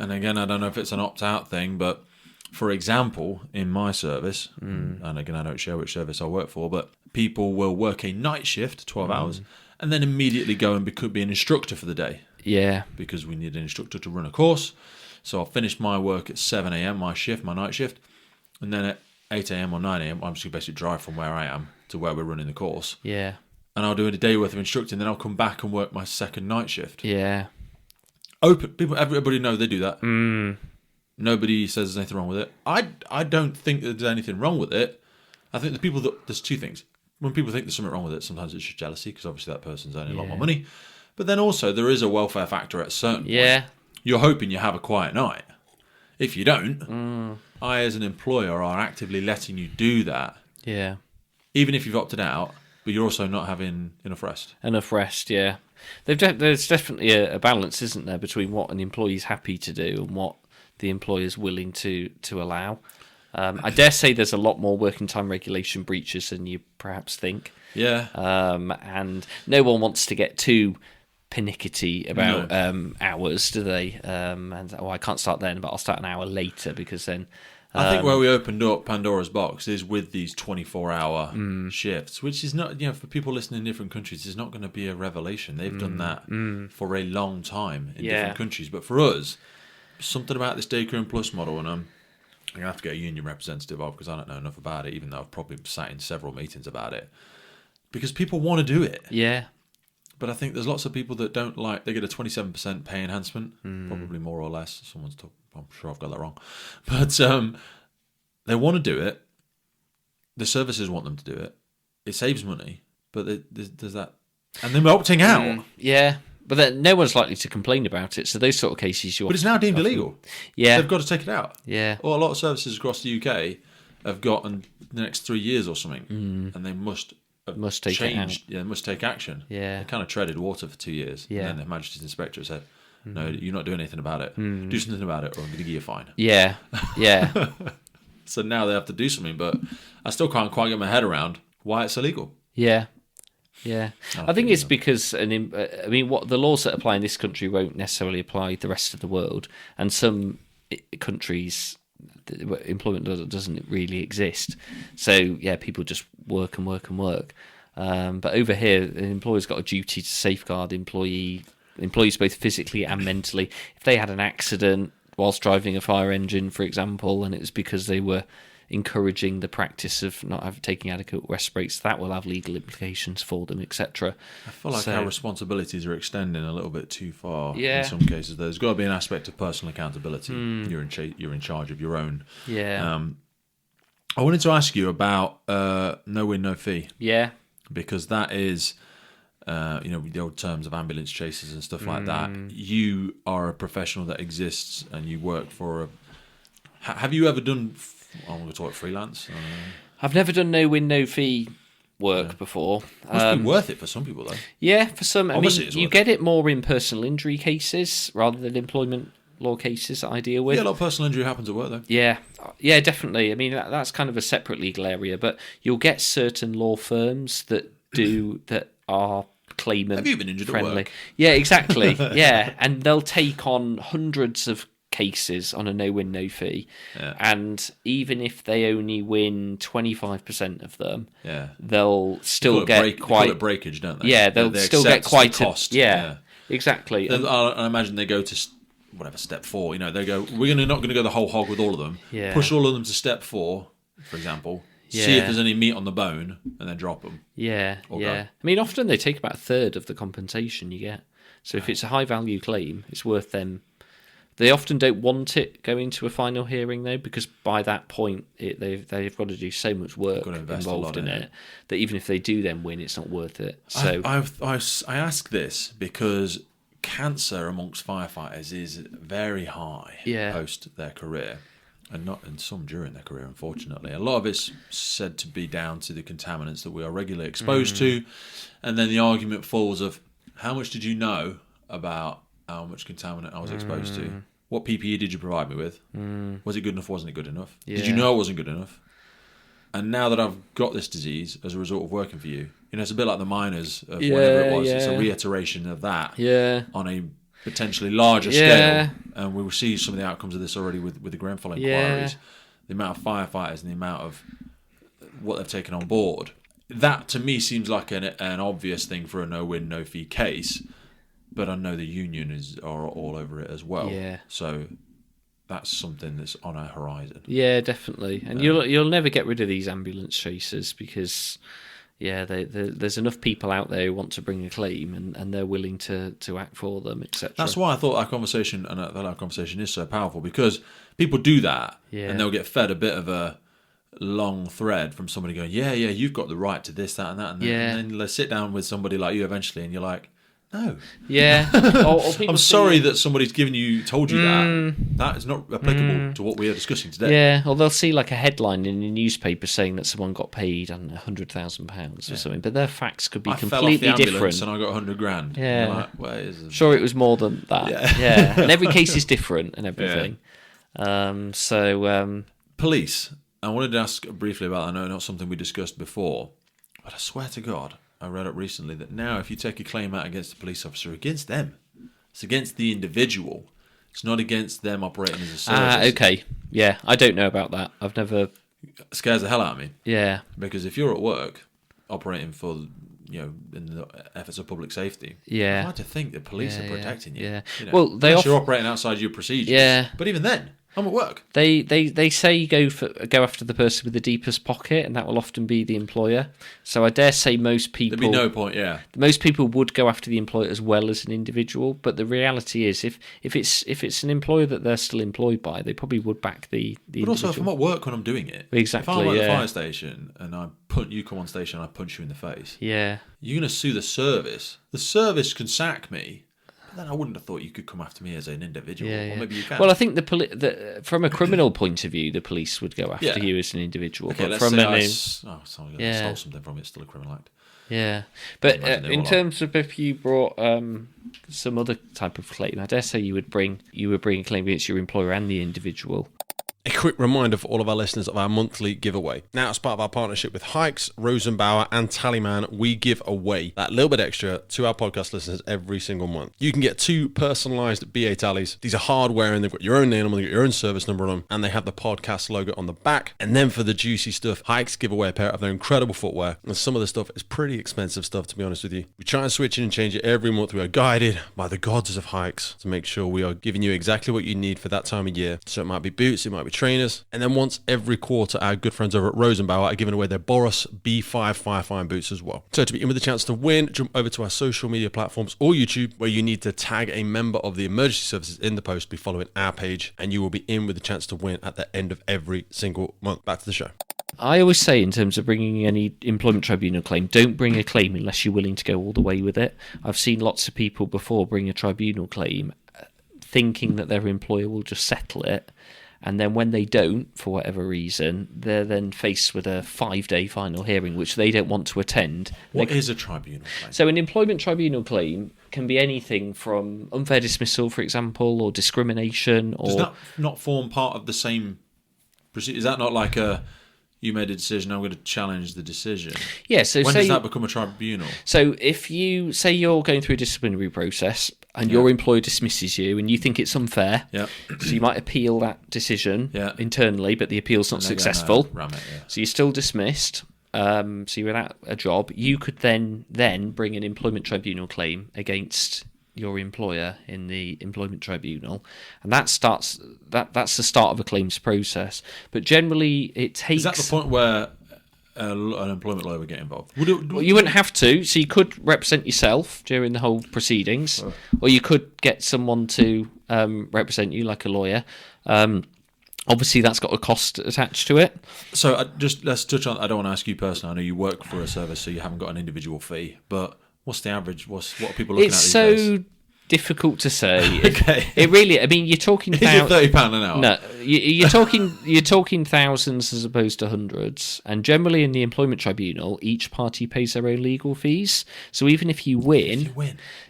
And again, I don't know if it's an opt-out thing, but for example, in my service, and again, I don't share which service I work for, but people will work a night shift, 12 hours, and then immediately go and be an instructor for the day. Yeah. Because we need an instructor to run a course. So I'll finish my work at 7 a.m., my night shift, and then at 8 a.m. or 9 a.m., I'm just going to basically drive from where I am to where we're running the course. Yeah. And I'll do a day worth of instructing, then I'll come back and work my second night shift. Yeah. Everybody knows they do that. Nobody says there's anything wrong with it. I don't think that there's anything wrong with it. I think there's two things. When people think there's something wrong with it, sometimes it's just jealousy because obviously that person's earning a lot more money. But then also there is a welfare factor at a certain point. You're hoping you have a quiet night. If you don't, I as an employer are actively letting you do that. Yeah. Even if you've opted out, but you're also not having enough rest. Yeah. There's definitely a balance, isn't there, between what an employee's happy to do and what the employer's willing to allow. I dare say there's a lot more working time regulation breaches than you perhaps think. Yeah. And no one wants to get too pernickety about hours, do they? I can't start then, but I'll start an hour later because then... I think where we opened up Pandora's box is with these 24-hour shifts, which is not, for people listening in different countries, is not going to be a revelation. They've done that for a long time in different countries. But for us, something about this Day Crew Plus model, and I'm going to have to get a union representative of because I don't know enough about it, even though I've probably sat in several meetings about it. Because people want to do it. Yeah. But I think there's lots of people that don't like, they get a 27% pay enhancement, probably more or less. I'm sure I've got that wrong. But they want to do it. The services want them to do it. It saves money, but there's that. And they're opting out. Yeah, but then no one's likely to complain about it. So those sort of cases... But it's now deemed illegal. Yeah. They've got to take it out. Yeah. Well, a lot of services across the UK have got in the next 3 years or something, and they must take it out. Yeah, must take action. Yeah. They kind of treaded water for 2 years. Yeah. And then the Majesty's Inspector said, no, you're not doing anything about it. Do something about it or I'm going to give you a fine. Yeah. Yeah. So now they have to do something, but I still can't quite get my head around why it's illegal. Yeah. Yeah. I think it's because, what the laws that apply in this country won't necessarily apply the rest of the world. And some countries, employment doesn't really exist. So, yeah, people just work and work and work. But over here, an employer's got a duty to safeguard employees both physically and mentally. If they had an accident whilst driving a fire engine, for example, and it was because they were encouraging the practice of not taking adequate rest breaks, that will have legal implications for them, etc. I feel like our responsibilities are extending a little bit too far Yeah. in some cases. There's got to be an aspect of personal accountability. You're in charge of your own. Yeah. I wanted to ask you about no win, no fee. Yeah. Because that is, with the old terms of ambulance chases and stuff like that. You are a professional that exists and you work for have you ever done, I'm going to talk freelance? I've never done no win, no fee work before. Must be worth it for some people, though. Yeah, for some. Obviously you get it more in personal injury cases rather than employment law cases that I deal with. Yeah, a lot of personal injury happens at work, though. Yeah, definitely. That's kind of a separate legal area, but you'll get certain law firms that are claimant Have you been injured friendly. at work? Yeah, exactly. Yeah, and they'll take on hundreds of cases on a no-win, no-fee. Yeah. And even if they only win 25% of them, they'll still get quite... They call it breakage, don't they? Yeah, they'll still get quite the cost. Yeah, exactly. I imagine they go to whatever step 4. They go, we're not going to go the whole hog with all of them. Yeah. Push all of them to step 4, for example. Yeah. See if there's any meat on the bone, and then drop them. Yeah, yeah. I mean, often they take about a third of the compensation you get. So if it's a high-value claim, it's worth them. They often don't want it going to a final hearing, though, because by that point, they've got to do so much work involved in it that even if they do then win, it's not worth it. So I ask this because cancer amongst firefighters is very high post their career. And some during their career, unfortunately. A lot of it's said to be down to the contaminants that we are regularly exposed to. And then the argument falls of, how much did you know about how much contaminant I was exposed to? What PPE did you provide me with? Was it good enough? Wasn't it good enough? Yeah. Did you know it wasn't good enough? And now that I've got this disease as a result of working for you, it's a bit like the miners of whatever it was. Yeah. It's a reiteration of that on a potentially larger scale, and we will see some of the outcomes of this already with the Grenfell inquiries. The amount of firefighters and the amount of what they've taken on board. That to me seems like an obvious thing for a no-win, no-fee case, but I know the union are all over it as well. Yeah. So that's something that's on our horizon. Yeah, definitely. And you'll never get rid of these ambulance chasers because. Yeah, there's enough people out there who want to bring a claim and they're willing to act for them, etc. That's why I thought our conversation is so powerful, because people do that and they'll get fed a bit of a long thread from somebody going, yeah, you've got the right to this, that, and that. And then they sit down with somebody like you eventually and you're like, no. Yeah. or I'm sorry that somebody's told you that. That is not applicable to what we are discussing today. Yeah, or they'll see like a headline in a newspaper saying that someone got paid, I don't know, £100,000 or something, but their facts could be completely different. And I got $100,000. Yeah. Like, where is it? Sure, it was more than that. Yeah. And every case is different and everything. Police. I wanted to ask briefly about, I know not something we discussed before, but I swear to God, I read up recently that now if you take a claim out against a police officer, against them, it's against the individual. It's not against them operating as a service. Okay. Yeah, I don't know about that. I've never... It scares the hell out of me. Yeah. Because if you're at work operating for, in the efforts of public safety, I like to think the police are protecting you. Yeah. Well, you're operating outside your procedures. Yeah. But even then, I'm at work. They say go after the person with the deepest pocket, and that will often be the employer. So I dare say most people... There'd be no point, Most people would go after the employer as well as an individual, but the reality is if it's an employer that they're still employed by, they probably would back the individual. But also, if I'm at work when I'm doing it, exactly, if I'm at the fire station and you come on station and I punch you in the face, you're going to sue the service. The service can sack me. Then I wouldn't have thought you could come after me as an individual, or maybe you can. Well, I think from a criminal point of view, the police would go after you as an individual. Okay, but let's say I stole something from it, it's still a criminal act. Yeah, but in terms of if you brought some other type of claim, I dare say you would bring a claim against your employer and the individual. A quick reminder for all of our listeners of our monthly giveaway. Now, as part of our partnership with HAIX, Rosenbauer and Tallyman, we give away that little bit extra to our podcast listeners every single month. You can get 2 personalised BA tallies. These are hardware and they've got your own name on them, they've got your own service number on them, and they have the podcast logo on the back. And then for the juicy stuff, HAIX give away a pair of their incredible footwear. And some of the stuff is pretty expensive stuff, to be honest with you. We try and switch in and change it every month. We are guided by the gods of HAIX to make sure we are giving you exactly what you need for that time of year. So it might be boots, it might be trainers, and then once every quarter our good friends over at Rosenbauer are giving away their Boros B5 Firefighter boots as well. So to be in with a chance to win, jump over to our social media platforms or YouTube, where you need to tag a member of the emergency services in the post, be following our page, and you will be in with a chance to win at the end of every single month. Back to the show. I always say, in terms of bringing any employment tribunal claim, don't bring a claim unless you're willing to go all the way with it. I've seen lots of people before bring a tribunal claim thinking that their employer will just settle it, and then when they don't, for whatever reason, they're then faced with a 5-day final hearing, which they don't want to attend. What is a tribunal claim? So an employment tribunal claim can be anything from unfair dismissal, for example, or discrimination. Or... Does that not form part of the same procedure? Is that not like you made a decision, I'm going to challenge the decision? Yeah, so when does that become a tribunal? So if you say you're going through a disciplinary process and your employer dismisses you and you think it's unfair, so you might appeal that decision internally, but the appeal's not successful, so you're still dismissed, so you're without a job. You could then bring an employment tribunal claim against your employer in the employment tribunal, and that's the start of a claims process. But generally it takes... Is that the point where an employment lawyer would get involved? Well, you wouldn't have to, so you could represent yourself during the whole proceedings, or you could get someone to represent you, like a lawyer. Obviously, that's got a cost attached to it. So let's touch on... I don't want to ask you personally. I know you work for a service, so you haven't got an individual fee, but what's the average? What are people looking at these days? It's so difficult to say. Okay. It really... I mean, you're talking... Is it £30 an hour? No, you're talking thousands as opposed to hundreds. And generally in the employment tribunal, each party pays their own legal fees. So even if you win,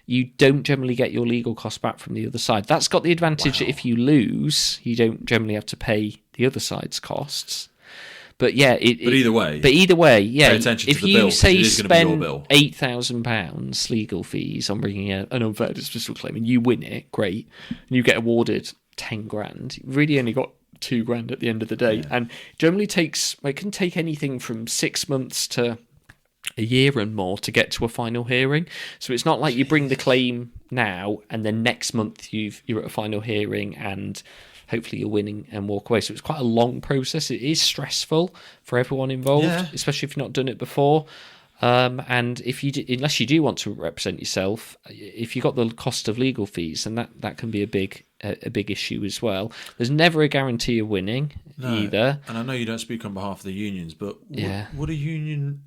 you don't generally get your legal costs back from the other side. That's got the advantage that if you lose, you don't generally have to pay the other side's costs. But yeah, either way, yeah. Pay attention if to the you bill, say it is spend bill. £8,000 legal fees on bringing an unfair dismissal claim, and you win it, great, and you get awarded 10 grand. You really only got 2 grand at the end of the day, and generally it can take anything from 6 months to a year and more to get to a final hearing. So it's not like you bring the claim now and then next month you're at a final hearing and hopefully you're winning and walk away. So it's quite a long process. It is stressful for everyone involved, especially if you've not done it before. And if unless you do want to represent yourself, if you've got the cost of legal fees, then that can be a big issue as well. There's never a guarantee of winning either. And I know you don't speak on behalf of the unions, but would a union...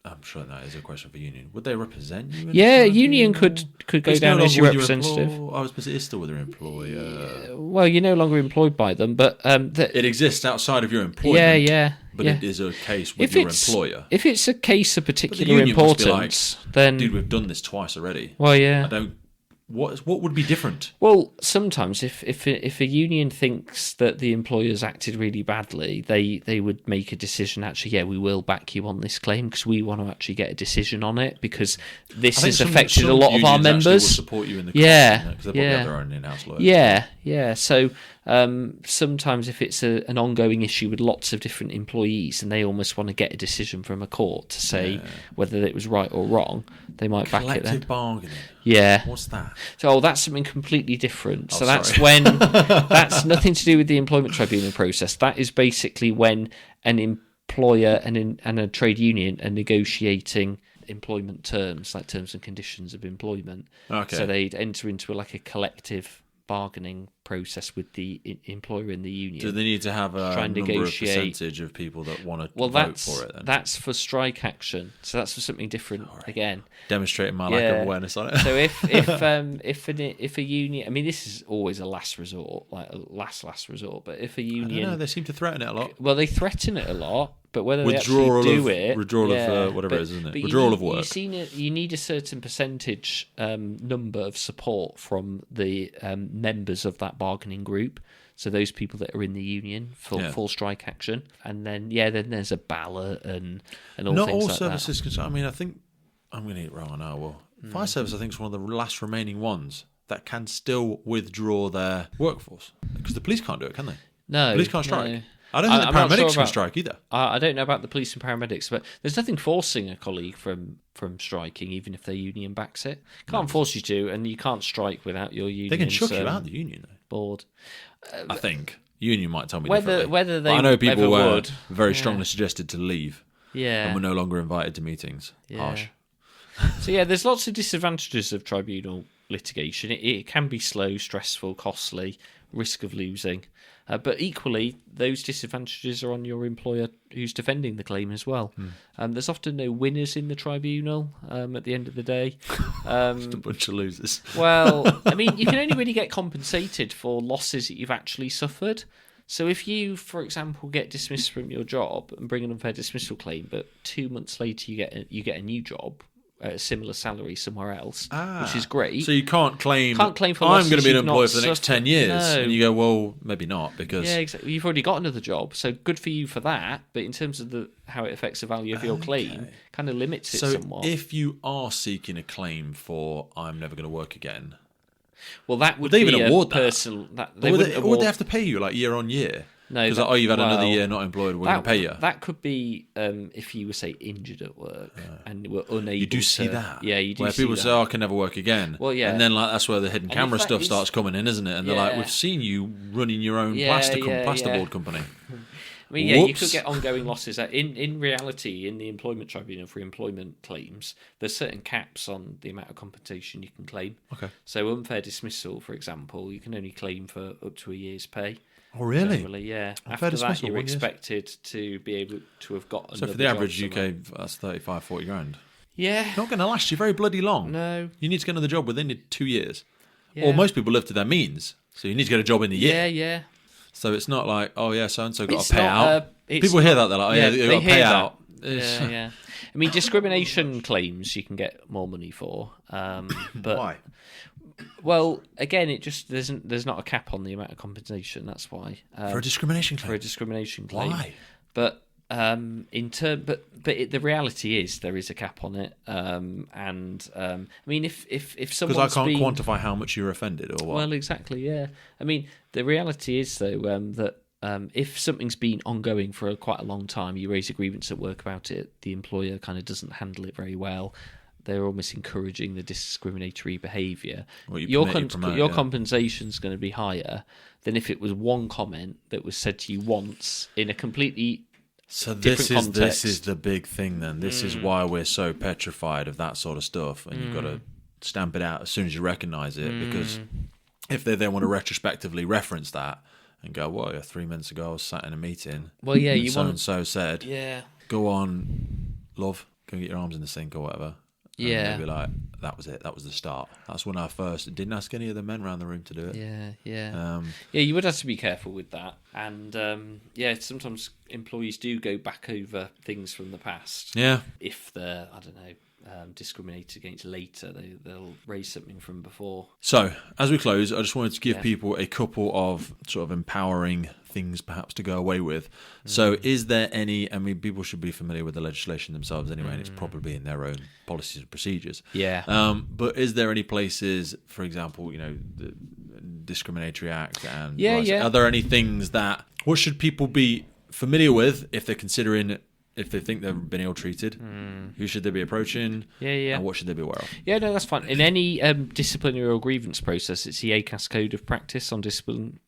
I'm sure that is a question for union. Would they represent you? A union could go down as your representative. I was supposed to still with their employer. Well, you're no longer employed by them, but it exists outside of your employment. But it is a case with your employer. If it's a case of particular importance, then dude, we've done this twice already. Well, yeah. What would be different? Well, sometimes if a union thinks that the employer's acted really badly, they would make a decision. Actually, we will back you on this claim because we want to actually get a decision on it because this has affected a lot of our members. Will support you in the case, because they probably have their own in-house lawyer. So sometimes if it's an ongoing issue with lots of different employees and they almost want to get a decision from a court to say whether it was right or wrong, they might back it then. Collective bargaining. Yeah. What's that? So that's something completely different. So that's when that's nothing to do with the employment tribunal process. That is basically when an employer and a trade union are negotiating employment terms, like terms and conditions of employment. Okay. So they'd enter into a collective bargaining process with the employer and the union. Do they need to have a number of percentage of people that want to vote for it? Then? That's for strike action. So that's for something different again. Demonstrating my lack of awareness on it. So if a union, I mean, this is always a last resort, like a last resort. But if a union, I don't know, they seem to threaten it a lot. Well, they threaten it a lot, but whether they actually do it, withdrawal of whatever it is, isn't it? Withdrawal of work. You need a certain percentage number of support from the members of that bargaining group. So those people that are in the union for full strike action, and then then there's a ballot and all not things all like services concerned. I mean, I think I'm going to get it wrong. I know. Well, fire service I think is one of the last remaining ones that can still withdraw their workforce because the police can't do it, can they? No, police can't strike. No. I don't think the paramedics can strike either. I don't know about the police and paramedics, but there's nothing forcing a colleague from striking, even if their union backs it. Can't force you to, and you can't strike without your union. They can chuck you out the union, though. Board. I think union might tell me whether they. I know people were would. very strongly suggested to leave. Yeah, and were no longer invited to meetings. Harsh. So there's lots of disadvantages of tribunal litigation. It can be slow, stressful, costly, risk of losing. But equally, those disadvantages are on your employer who's defending the claim as well. There's often no winners in the tribunal at the end of the day. Just a bunch of losers. Well, I mean, you can only really get compensated for losses that you've actually suffered. So if you, for example, get dismissed from your job and bring an unfair dismissal claim, but 2 months later you get a new job, a similar salary somewhere else, which is great. So you can't claim for I'm going to be an employee for the next 10 years. No. And you go, well, maybe not because... Yeah, exactly. You've already got another job, so good for you for that. But in terms of how it affects the value of your claim, kind of limits it somewhat. So if you are seeking a claim for I'm never going to work again, Well, that would they be even a award that? personal. Would they have to pay you like year on year? No, because you've had another year not employed, we're going to pay you. That could be if you were, say, injured at work and were unable. You do to, see that, yeah. You do where see people that. say, "Oh, I can never work again." Well, yeah, and then like that's where the hidden camera stuff is, starts coming in, isn't it? And they're like, "We've seen you running your own plasterboard company." I mean, yeah, you could get ongoing losses. In reality, in the Employment Tribunal for employment claims, there's certain caps on the amount of compensation you can claim. Okay. So unfair dismissal, for example, you can only claim for up to a year's pay. Oh, really? Generally, yeah. Unfair After that, dismissal, you're 1 year? expected to be able to have got. So for the average UK, that's 35, 40 grand. Yeah. Not going to last you very bloody long. No. You need to get another job within 2 years. Yeah. Or most people live to their means, so you need to get a job in the year. Yeah. So it's not like, oh yeah, so and so got It's a payout. not, People hear that, they're like, oh yeah, they got a payout. Yeah. I mean, discrimination claims you can get more money for. But Why? Well, again, it just there's not a cap on the amount of compensation. That's why For a discrimination claim. For a discrimination claim. Why? But the reality is there is a cap on it. I mean, if someone's because I can't quantify how much you're offended or what. Well, exactly, yeah. I mean, the reality is though that if something's been ongoing for quite a long time, you raise a grievance at work about it, the employer kind of doesn't handle it very well. They're almost encouraging the discriminatory behaviour. Your compensation's going to be higher than if it was one comment that was said to you once in a completely this is the big thing then. This is why we're so petrified of that sort of stuff, and you've got to stamp it out as soon as you recognise it, because if they then want to retrospectively reference that and go, well, yeah, 3 minutes ago I was sat in a meeting. Well, yeah, and so said, yeah, go on, love, go get your arms in the sink or whatever. Yeah, and they'll be like, that was it. That was the start. That's when I first didn't ask any of the men around the room to do it. Yeah. You would have to be careful with that, and sometimes employees do go back over things from the past. Yeah, if they're discriminated against later, they'll raise something from before. So as we close, I just wanted to give people a couple of sort of empowering things perhaps to go away with. So is there any, I mean, people should be familiar with the legislation themselves anyway, and it's probably in their own policies and procedures. But is there any places, for example, the Discriminatory Act and are there any things what should people be familiar with if they're considering, if they think they've been ill-treated? Who should they be approaching? And what should they be aware of? Yeah, no, that's fine. In any disciplinary or grievance process, it's the ACAS Code of Practice on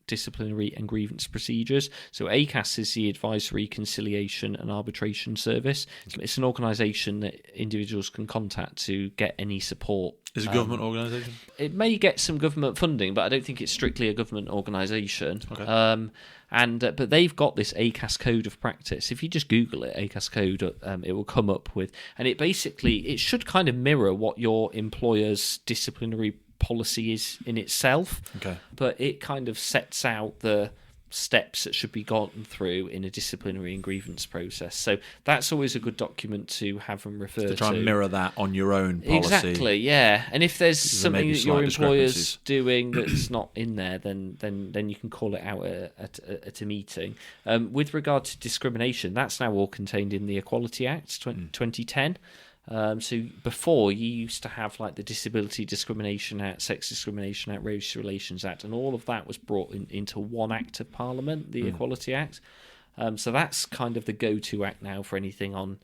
disciplinary and grievance procedures. So ACAS is the Advisory, Conciliation and Arbitration Service. It's an organisation that individuals can contact to get any support. Is it a government organisation? It may get some government funding, but I don't think it's strictly a government organisation. Okay. But they've got this ACAS Code of Practice. If you just Google it, ACAS Code, it will come up with, and it should kind of mirror what your employer's disciplinary policy is in itself. Okay. But it kind of sets out the steps that should be gone through in a disciplinary and grievance process. So that's always a good document to have and refer to. Try and mirror that on your own policy. Exactly, yeah. And if there's something that your employer's doing that's not in there, then you can call it out at a meeting. With regard to discrimination, that's now all contained in the Equality Act 2010. So before, you used to have like the Disability Discrimination Act, Sex Discrimination Act, Race Relations Act, and all of that was brought into one Act of Parliament, the Equality Act. So that's kind of the go-to act now for anything on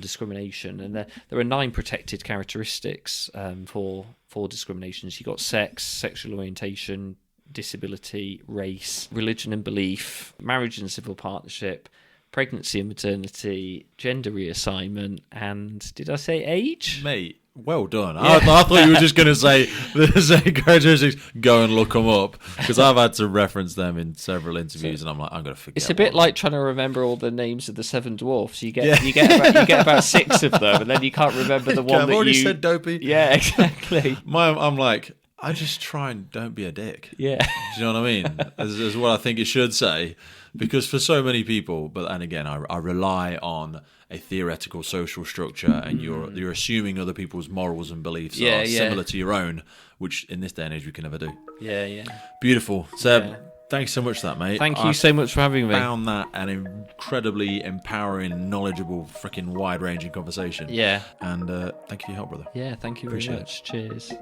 discrimination. And there are 9 protected characteristics for discriminations. You've got sex, sexual orientation, disability, race, religion and belief, marriage and civil partnership, pregnancy and maternity, gender reassignment, and did I say age? Mate, well done. Yeah. I thought you were just going to say the characteristics, go and look them up, because I've had to reference them in several interviews, and I'm like, I'm going to forget. It's a bit like trying to remember all the names of the 7 dwarfs. You get about 6 of them, and then you can't remember the one I've already said dopey. Yeah, exactly. I'm like, I just try and don't be a dick. Yeah. Do you know what I mean? As what I think it should say. Because for so many people, and again, I rely on a theoretical social structure, and you're assuming other people's morals and beliefs are similar to your own, which in this day and age we can never do. Yeah. Beautiful. Seb, thanks so much for that, mate. Thank you so much for having me. I found that an incredibly empowering, knowledgeable, freaking wide-ranging conversation. Yeah. And thank you for your help, brother. Yeah, thank you very much. Cheers.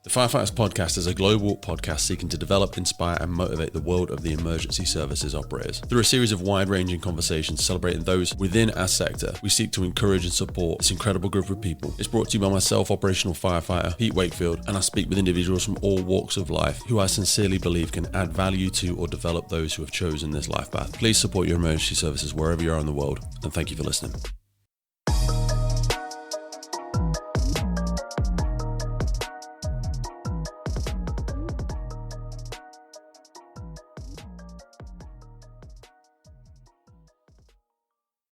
The Firefighters Podcast is a global podcast seeking to develop, inspire, and motivate the world of the emergency services operators. Through a series of wide-ranging conversations celebrating those within our sector, we seek to encourage and support this incredible group of people. It's brought to you by myself, operational firefighter Pete Wakefield, and I speak with individuals from all walks of life who I sincerely believe can add value to or develop those who have chosen this life path. Please support your emergency services wherever you are in the world, and thank you for listening.